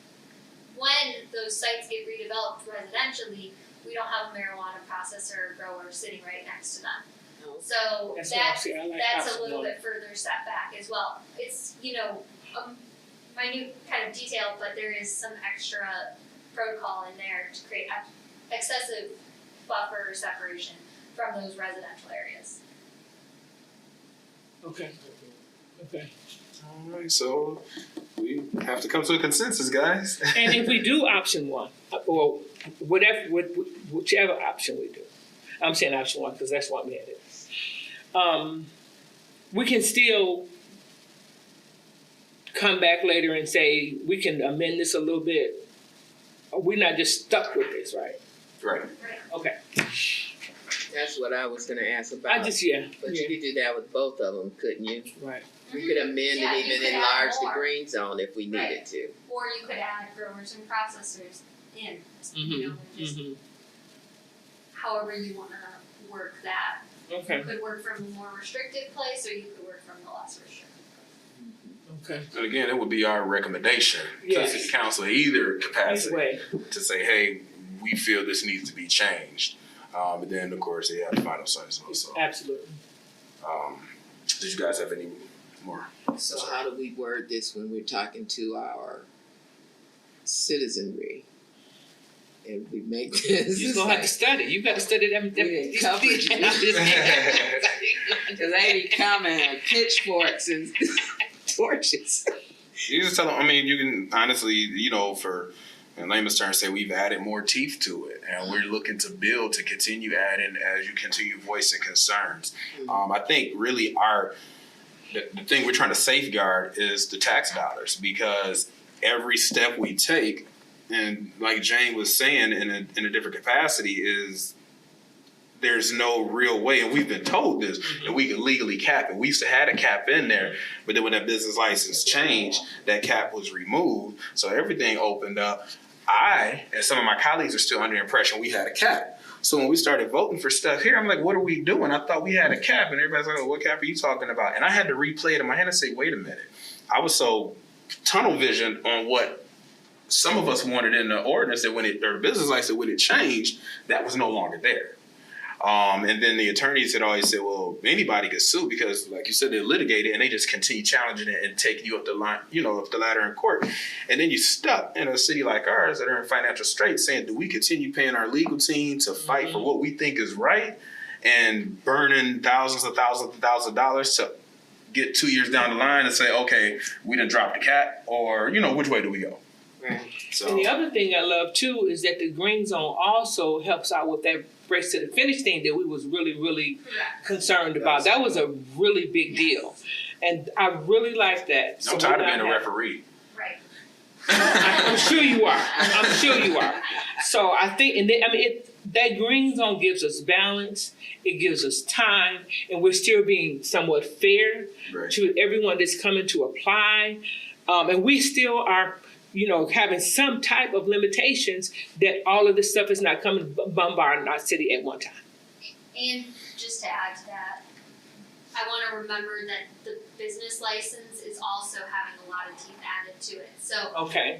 when those sites get redeveloped residentially, we don't have a marijuana processor or grower sitting right next to them. So That's what I that's, see. I like that's a option little one. bit further setback as well. It's, you know, a minute kind of detail, but there is some extra protocol in there to create excessive buffer separation from those residential areas. Okay. Okay. All right, so we have to come to a consensus, guys. And if we do option one, or whatever, whichever option we do, I'm saying option one because that's what we had it. We can still come back later and say we can amend this a little bit. We're not just stuck with this, right? Right. Okay. That's what I was gonna ask about. I just yeah. But you could do that with both of them, couldn't you? Right. We could amend Yeah, and you even could add enlarge the more. green zone if we needed to. Or you could add growers and processors in, you know, just however you wanna work that. Okay. You could work from a more restricted place, or you could work from the less restricted. Okay. And again, it would be our recommendation to Yes. the city council, either This capacity, way. to say, hey, we feel this needs to be changed. But then, of course, they have the final say also. Absolutely. Did you guys have any more? So how do we word this when we're talking to our citizenry? And we make this. You're gonna have to study. You got to study them. We didn't cover it. Cause they be coming with pitchforks and torches. You just tell them, I mean, you can honestly, you know, for in layman's terms, say we've added more teeth to it, and we're looking to build to continue adding as you continue voicing concerns. I think really the thing we're trying to safeguard is the tax dollars, because every step we take, and like Jane was saying in a different capacity, is there's no real way, and we've been told this, that we can legally cap it. We used to have a cap in there, but then when that business license changed, that cap was removed, so everything opened up. I and some of my colleagues are still under the impression we had a cap. So when we started voting for stuff here, I'm like, what are we doing? I thought we had a cap, and everybody's like, oh, what cap are you talking about? And I had to replay it in my head and say, wait a minute. I was so tunnel visioned on what some of us wanted in the ordinance that or the business license, when it changed, that was no longer there. And then the attorneys had always said, well, anybody could sue because, like you said, they litigated and they just continue challenging it and taking you up the line, up the ladder in court. And then you stuck in a city like ours that are in financial straits saying, do we continue paying our legal team to fight for what we think is right and burning thousands of dollars to get 2 years down the line and say, okay, we done dropped the cap, or, which way do we go? Right. So, And the other thing I love too is that the green zone also helps out with that race to the finish thing that we was really, really concerned about. That was a really big deal. And I really like that. I'm tired of being a referee. Right. I'm sure you are. I'm sure you are. So I think, that green zone gives us balance, it gives us time, and we're still being somewhat fair to everyone that's coming to apply. And we still are, having some type of limitations that all of this stuff is not coming bombarding our city at one time. And just to add to that, I want to remember that the business license is also having a lot of teeth added to it. So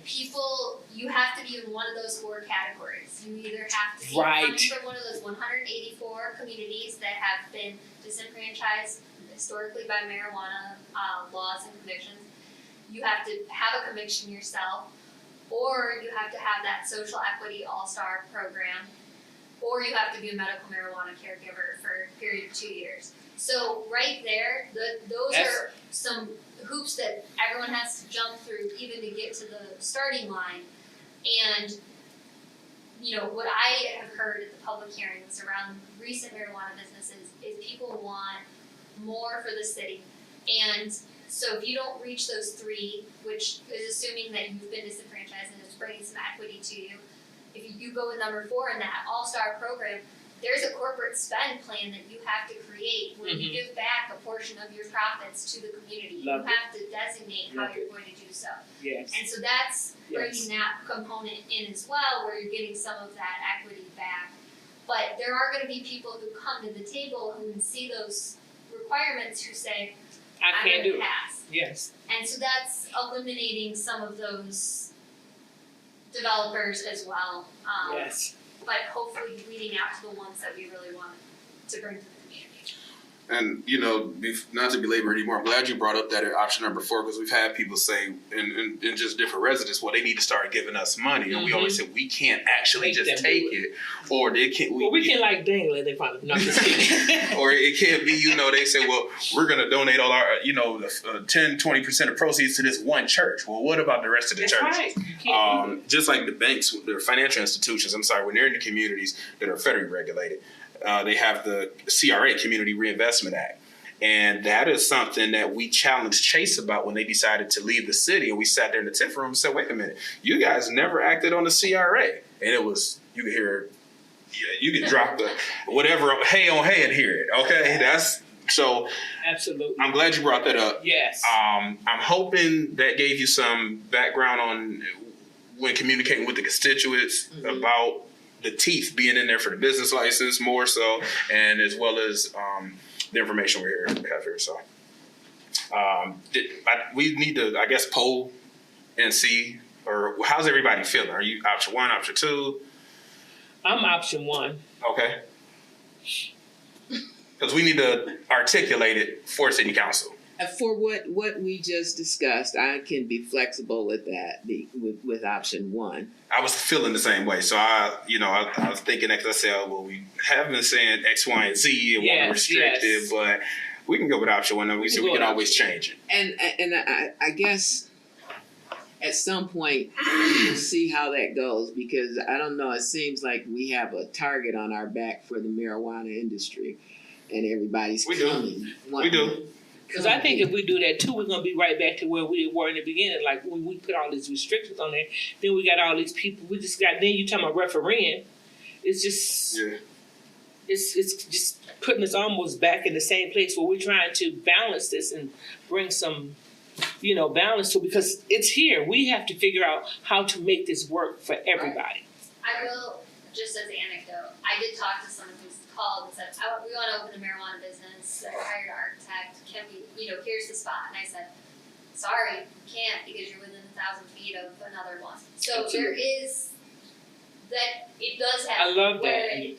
people, you have to be in one of those 4 categories. You either have to be coming from one of those 184 communities that have been disenfranchised historically by marijuana laws and convictions, you have to have a conviction yourself, or you have to have that social equity all-star program, or you have to be a medical marijuana caregiver for a period of 2 years. So right there, those are some hoops that everyone has to jump through even to get to the starting line. And you know, what I have heard at the public hearings around recent marijuana businesses is people want more for the city. And so if you don't reach those three, which is assuming that you've been disenfranchised and it's bringing some equity to you, if you go with number 4 in that all-star program, there's a corporate spend plan that you have to create where you give back a portion of your profits to the community. Love you have to designate how you're going to do so. Yes. And so that's bringing that component in as well, where you're getting some of that equity back. But there are going to be people who come to the table who see those requirements who say, I can't do it. pass. Yes. And so that's eliminating some of those developers as well. Yes. But hopefully weeding out to the ones that we really want to bring to the community. And, you know, not to belabor anymore, I'm glad you brought up that option number 4, because we've had people say, and just different residents, well, they need to start giving us money. And we always say, we can't actually just take it. Or they can't. We can like dangle it if I'm not just kidding. Or it can't be, you know, they say, well, we're going to donate all our, you know, 10, 20% of proceeds to this one church. Well, what about the rest of the That's church? right. Just like the banks, the financial institutions, when they're in the communities that are federally regulated, they have the CRA, Community Reinvestment Act. And that is something that we challenged Chase about when they decided to leave the city. And we sat there in the TIF room and said, wait a minute, you guys never acted on the CRA. And it was, you could hear, you could drop the whatever, hey on hey and hear it. Okay, that's so. Absolutely. I'm glad you brought that up. Yes. I'm hoping that gave you some background on when communicating with the constituents about the teeth being in there for the business license more so, and as well as the information we have here. So we need to, I guess, poll and see, or how's everybody feeling? Are you option 1, option 2? I'm option 1. Okay. Because we need to articulate it for city council. For what we just discussed, I can be flexible with that, with option 1. I was feeling the same way. So I was thinking that, because I said, well, we have been saying X, Y, and Z and want to restrict it, but we can go with option 1, and we can always change it. And I guess at some point we'll see how that goes, because I don't know, it seems like we have a target on our back for the marijuana industry, and everybody's coming. We do. Because I think if we do that too, we're going to be right back to where we were in the beginning. Like when we put all these restrictions on there, then we got all these people. Then you talking about referendum. It's just, it's just putting us almost back in the same place where we're trying to balance this and bring some, balance to, because it's here. We have to figure out how to make this work for everybody. I will, just as an anecdote, I did talk to someone who's called and said, we want to open a marijuana business. I hired an architect. Can we, here's the spot. And I said, sorry, you can't, because you're within 1,000 feet of another one. So there is that, it does have. I love where that.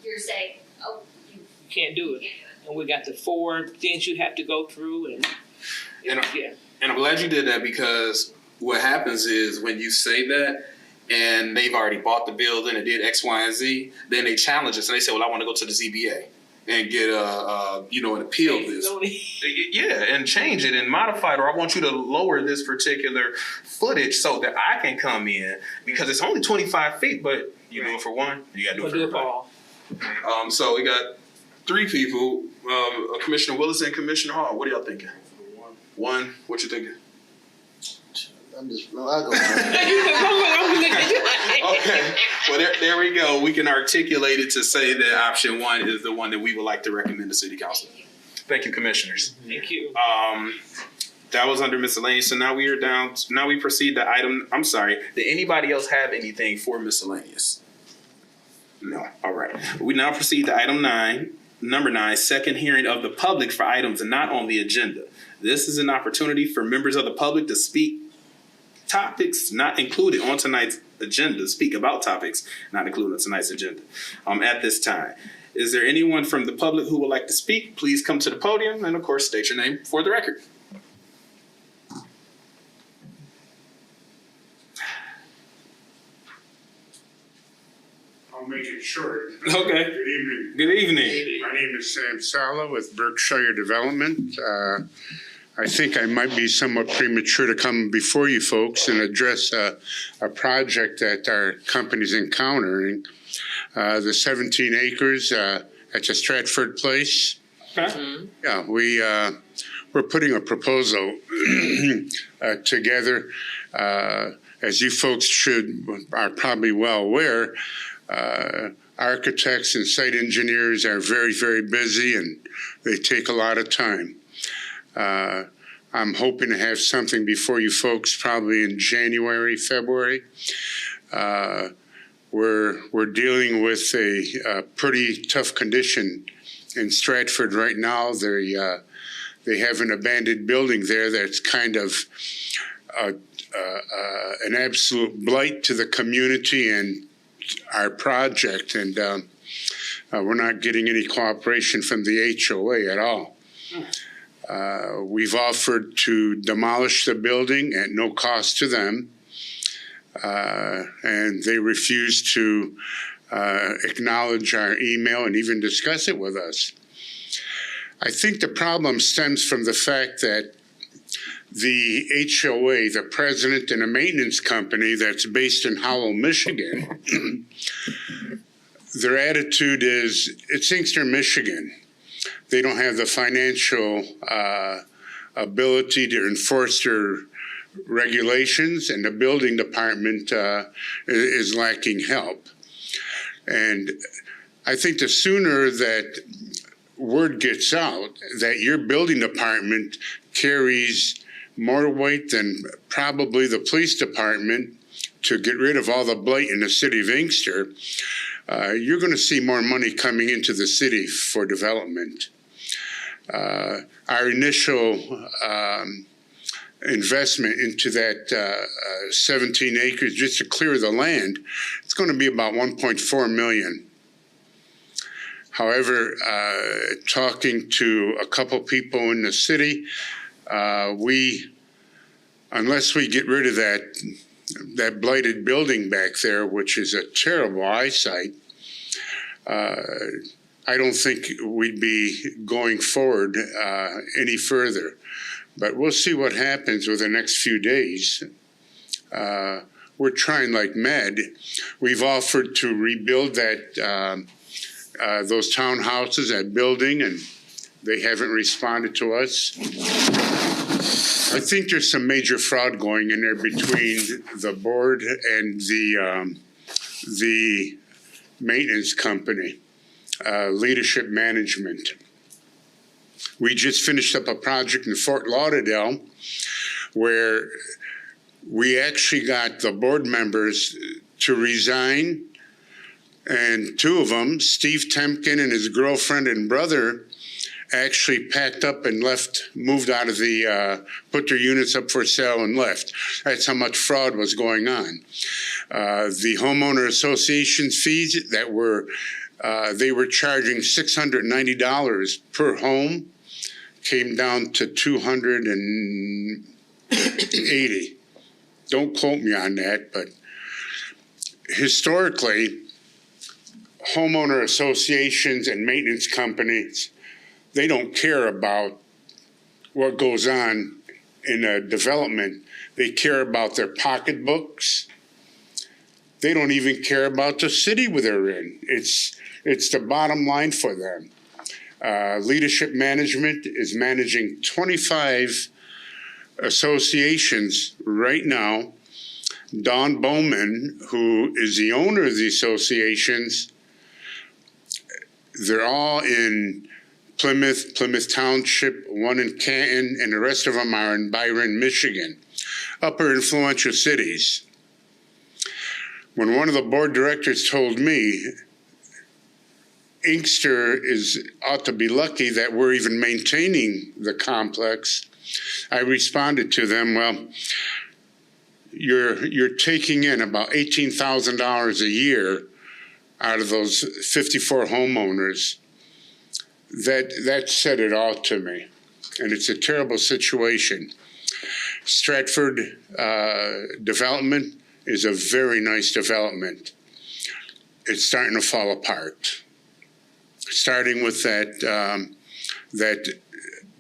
You're saying, oh, you can't do it. And we got the 4 things you have to go through. And I'm glad you did that, because what happens is when you say that, and they've already bought the building and did X, Y, and Z, then they challenge us and they say, well, I want to go to the ZBA and get an appeal this. Yeah, and change it and modify it, or I want you to lower this particular footage so that I can come in, because it's only 25 feet, but you do it for one, you got to do it for everybody. So we got 3 people, Commissioner Willis and Commissioner Hall. What are y'all thinking? 1, what you thinking? I'll go. Okay, well there we go. We can articulate it to say that option 1 is the one that we would like to recommend to City Council. Thank you, Commissioners. Thank you. That was under miscellaneous. So now we are down. Now we proceed to item. I'm sorry. Did anybody else have anything for miscellaneous? No. All right. We now proceed to item 9. Number 9, second hearing of the public for items not on the agenda. This is an opportunity for members of the public to speak topics not included on tonight's agenda, speak about topics not included on tonight's agenda at this time. Is there anyone from the public who would like to speak? Please come to the podium and, of course, state your name for the record. I'll make it short. Okay. Good evening. Good evening. My name is Sam Sala with Berkshire Development. I think I might be somewhat premature to come before you folks and address a project that our company's encountering. The 17 acres at the Stratford Place. Okay. Yeah, we're putting a proposal together. As you folks are probably well aware, architects and site engineers are very, very busy and they take a lot of time. I'm hoping to have something before you folks probably in January, February. We're dealing with a pretty tough condition in Stratford right now. They have an abandoned building there that's kind of an absolute blight to the community and our project, and we're not getting any cooperation from the HOA at all. We've offered to demolish the building at no cost to them, and they refuse to acknowledge our email and even discuss it with us. I think the problem stems from the fact that the HOA, the president and a maintenance company that's based in Howell, Michigan, their attitude is, it's Inkster, Michigan. They don't have the financial ability to enforce their regulations, and the building department is lacking help. And I think the sooner that word gets out that your building department carries more weight than probably the police department to get rid of all the blight in the city of Inkster, you're going to see more money coming into the city for development. Our initial investment into that 17 acres just to clear the land, it's going to be about $1.4 million. However, talking to a couple people in the city, unless we get rid of that blighted building back there, which is a terrible eyesight, I don't think we'd be going forward any further. But we'll see what happens with the next few days. We're trying like mad. We've offered to rebuild those townhouses, that building, and they haven't responded to us. I think there's some major fraud going in there between the board and the maintenance company, leadership management. We just finished up a project in Fort Lauderdale where we actually got the board members to resign, and two of them, Steve Temkin and his girlfriend and brother, actually packed up and left, moved out of put their units up for sale and left. That's how much fraud was going on. The homeowner association fees that they were charging $690 per home came down to $280. Don't quote me on that, but historically, homeowner associations and maintenance companies, they don't care about what goes on in a development. They care about their pocketbooks. They don't even care about the city where they're in. It's the bottom line for them. Leadership management is managing 25 associations right now. Don Bowman, who is the owner of the associations, they're all in Plymouth Township, one in Canton, and the rest of them are in Byron, Michigan, upper influential cities. When one of the board directors told me, Inkster ought to be lucky that we're even maintaining the complex, I responded to them, well, you're taking in about $18,000 a year out of those 54 homeowners, that said it all to me. And it's a terrible situation. Stratford development is a very nice development. It's starting to fall apart. Starting with that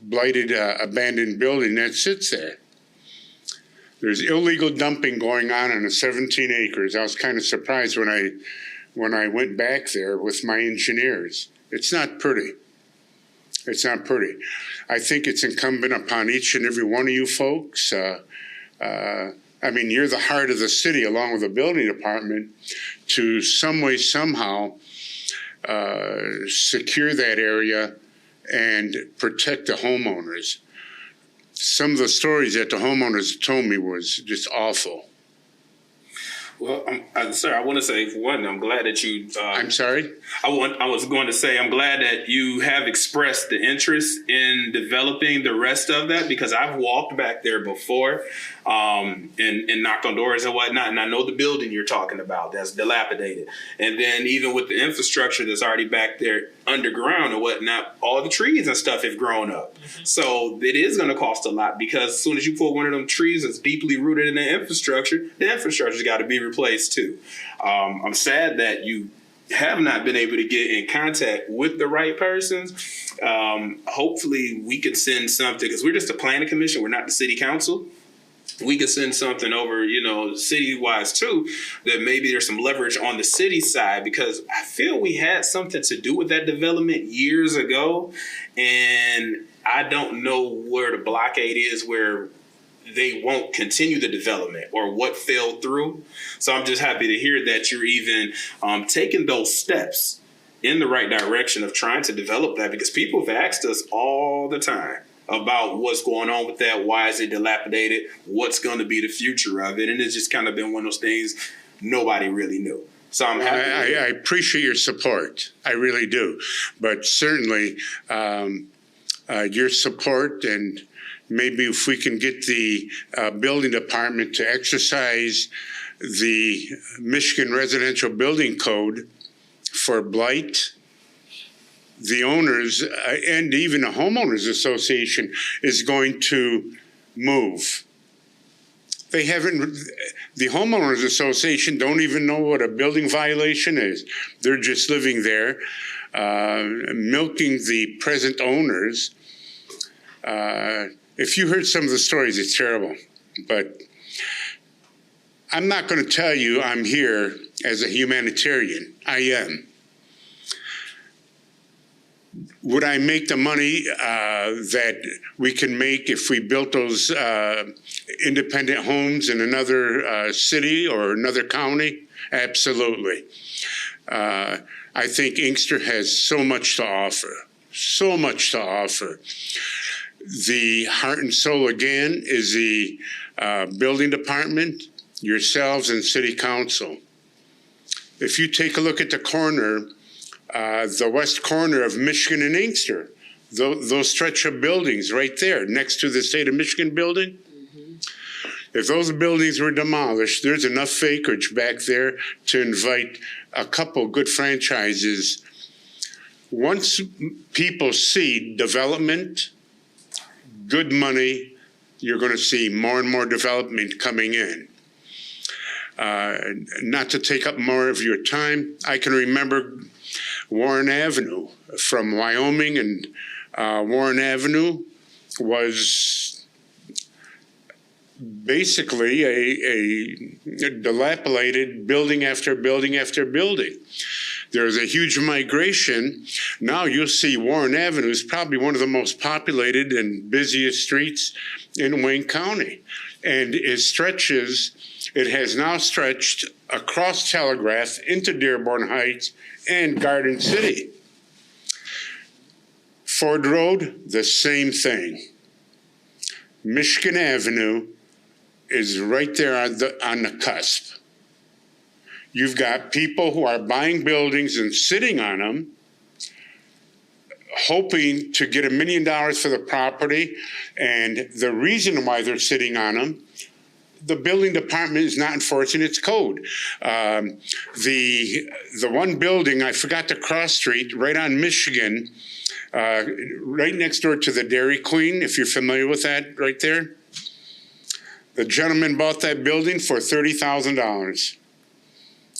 blighted abandoned building that sits there. There's illegal dumping going on 17 acres. I was kind of surprised when I went back there with my engineers. It's not pretty. It's not pretty. I think it's incumbent upon each and every one of you folks. I mean, you're the heart of the city along with the building department to some way, somehow secure that area and protect the homeowners. Some of the stories that the homeowners told me was just awful. Well, sir, I want to say, for one, I'm glad that you... I'm sorry? I was going to say, I'm glad that you have expressed the interest in developing the rest of that, because I've walked back there before and knocked on doors and whatnot, and I know the building you're talking about that's dilapidated. And then even with the infrastructure that's already back there underground and whatnot, all the trees and stuff have grown up. So it is going to cost a lot, because as soon as you pull one of them trees that's deeply rooted in the infrastructure's got to be replaced too. I'm sad that you have not been able to get in contact with the right persons. Hopefully we could send something, because we're just a planning commission. We're not the city council. We could send something over, city-wise too, that maybe there's some leverage on the city side, because I feel we had something to do with that development years ago. And I don't know where the blockade is where they won't continue the development or what fell through. So I'm just happy to hear that you're even taking those steps in the right direction of trying to develop that, because people have asked us all the time about what's going on with that. Why is it dilapidated? What's going to be the future of it? And it's just kind of been one of those things nobody really knew. So I'm happy. I appreciate your support. I really do. But certainly your support, and maybe if we can get the building department to exercise the Michigan Residential Building Code for blight, the owners and even the homeowners association is going to move. The homeowners association don't even know what a building violation is. They're just living there, milking the present owners. If you heard some of the stories, it's terrible. But I'm not going to tell you I'm here as a humanitarian. I am. Would I make the money that we can make if we built those independent homes in another city or another county? Absolutely. I think Inkster has so much to offer, so much to offer. The heart and soul, again, is the building department, yourselves, and city council. If you take a look at the corner, the west corner of Michigan and Inkster, those stretch of buildings right there next to the state of Michigan building. Mm-hmm. If those buildings were demolished, there's enough acreage back there to invite a couple good franchises. Once people see development, good money, you're going to see more and more development coming in. Not to take up more of your time, I can remember Warren Avenue from Wyoming, and Warren Avenue was basically a dilapidated building after building after building. There was a huge migration. Now you'll see Warren Avenue is probably one of the most populated and busiest streets in Wayne County. And it has now stretched across Telegraph into Dearborn Heights and Garden City. Ford Road, the same thing. Michigan Avenue is right there on the cusp. You've got people who are buying buildings and sitting on them, hoping to get $1 million for the property. And the reason why they're sitting on them, the building department is not enforcing its code. The one building, I forgot the cross street, right on Michigan, right next door to the Dairy Queen, if you're familiar with that, right there. The gentleman bought that building for $30,000.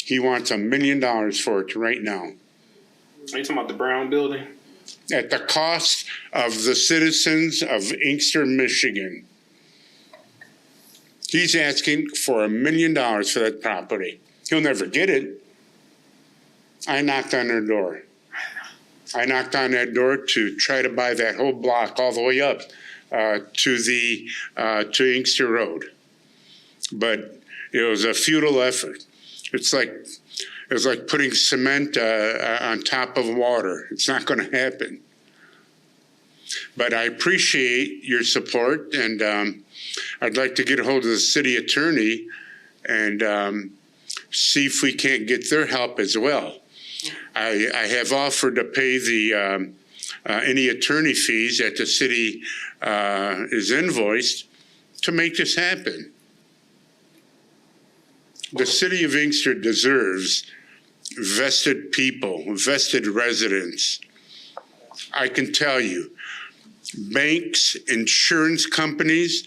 He wants $1 million for it right now. Are you talking about the Brown building? At the cost of the citizens of Inkster, Michigan. He's asking for $1 million for that property. He'll never get it. I knocked on their door. I knocked on that door to try to buy that whole block all the way up to Inkster Road. But it was a futile effort. It's like putting cement on top of water. It's not going to happen. But I appreciate your support, and I'd like to get a hold of the city attorney and see if we can't get their help as well. I have offered to pay the any attorney fees that the city is invoiced to make this happen. The city of Inkster deserves vested people, vested residents. I can tell you, banks, insurance companies,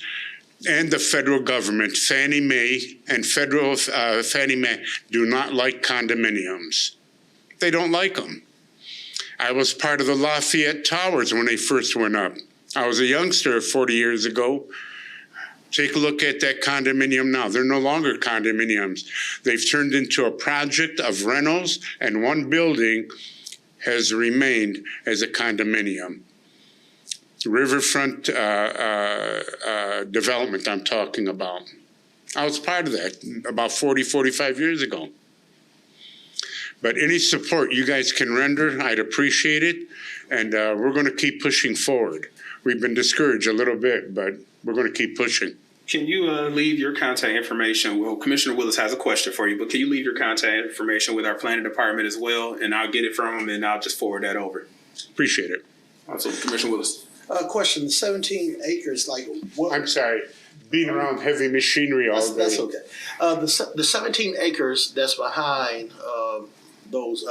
and the federal government, Fannie Mae and Fannie Mae, do not like condominiums. They don't like them. I was part of the Lafayette Towers when they first went up. I was a youngster 40 years ago. Take a look at that condominium now. They're no longer condominiums. They've turned into a project of rentals, and one building has remained as a condominium. Riverfront development I'm talking about. I was part of that about 40, 45 years ago. But any support you guys can render, I'd appreciate it. And we're going to keep pushing forward. We've been discouraged a little bit, but we're going to keep pushing. Can you leave your contact information? Well, Commissioner Willis has a question for you, but can you leave your contact information with our planning department as well? And I'll get it from them, and I'll just forward that over. Appreciate it. Also, Commissioner Willis. Question, 17 acres, like what? I'm sorry, being around heavy machinery all day. That's okay. The 17 acres that's behind those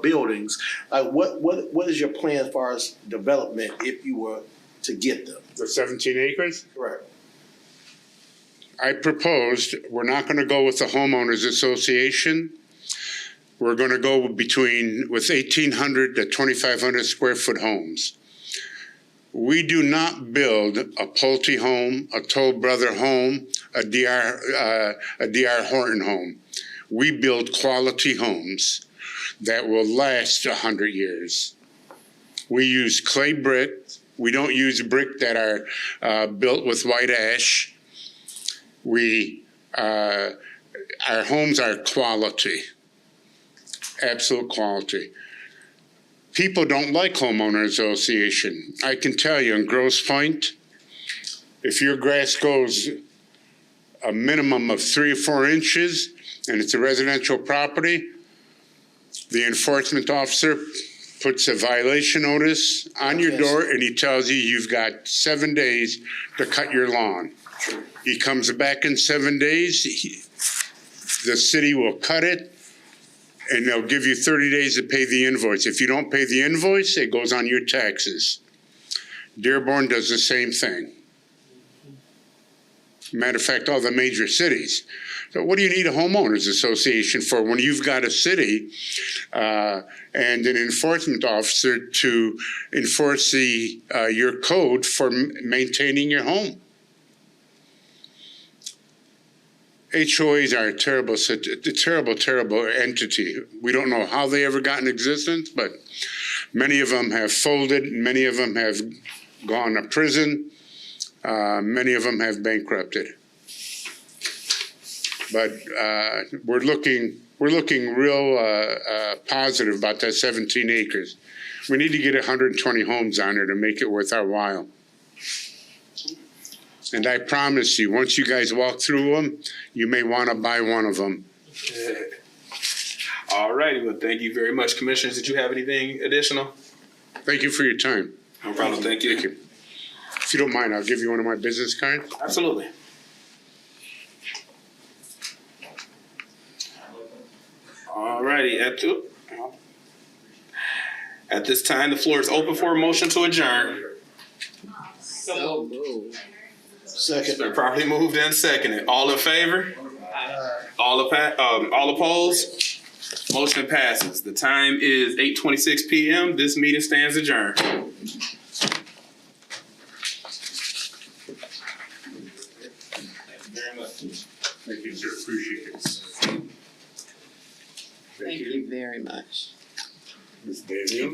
buildings, what is your plan as far as development if you were to get them? The 17 acres? Right. I proposed, we're not going to go with the homeowners association. We're going to go with 1,800 to 2,500 square foot homes. We do not build a Pulte home, a Toll Brother home, a D.R. Horton home. We build quality homes that will last 100 years. We use clay brick. We don't use brick that are built with white ash. Our homes are quality, absolute quality. People don't like homeowner association. I can tell you in Grosse Pointe, if your grass goes a minimum of 3 or 4 inches and it's a residential property, the enforcement officer puts a violation notice on your door and he tells you you've got 7 days to cut your lawn. He comes back in 7 days, the city will cut it, and they'll give you 30 days to pay the invoice. If you don't pay the invoice, it goes on your taxes. Dearborn does the same thing. Matter of fact, all the major cities. So what do you need a homeowners association for when you've got a city and an enforcement officer to enforce your code for maintaining your home? HOAs are a terrible entity. We don't know how they ever got in existence, but many of them have folded. Many of them have gone to prison. Many of them have bankrupted. But we're looking real positive about that 17 acres. We need to get 120 homes on there to make it worth our while. And I promise you, once you guys walk through them, you may want to buy one of them. All righty. Well, thank you very much. Commissioners, did you have anything additional? Thank you for your time. No problem. Thank you. Thank you. If you don't mind, I'll give you one of my business cards. Absolutely. Alrighty, at this time, the floor is open for a motion to adjourn. So moved. It's been properly moved and seconded. All in favor? All opposed? Motion passes. The time is 8:26 p.m. This meeting stands adjourned. Thank you, sir. Appreciate it. Thank you very much. Ms. Daniel.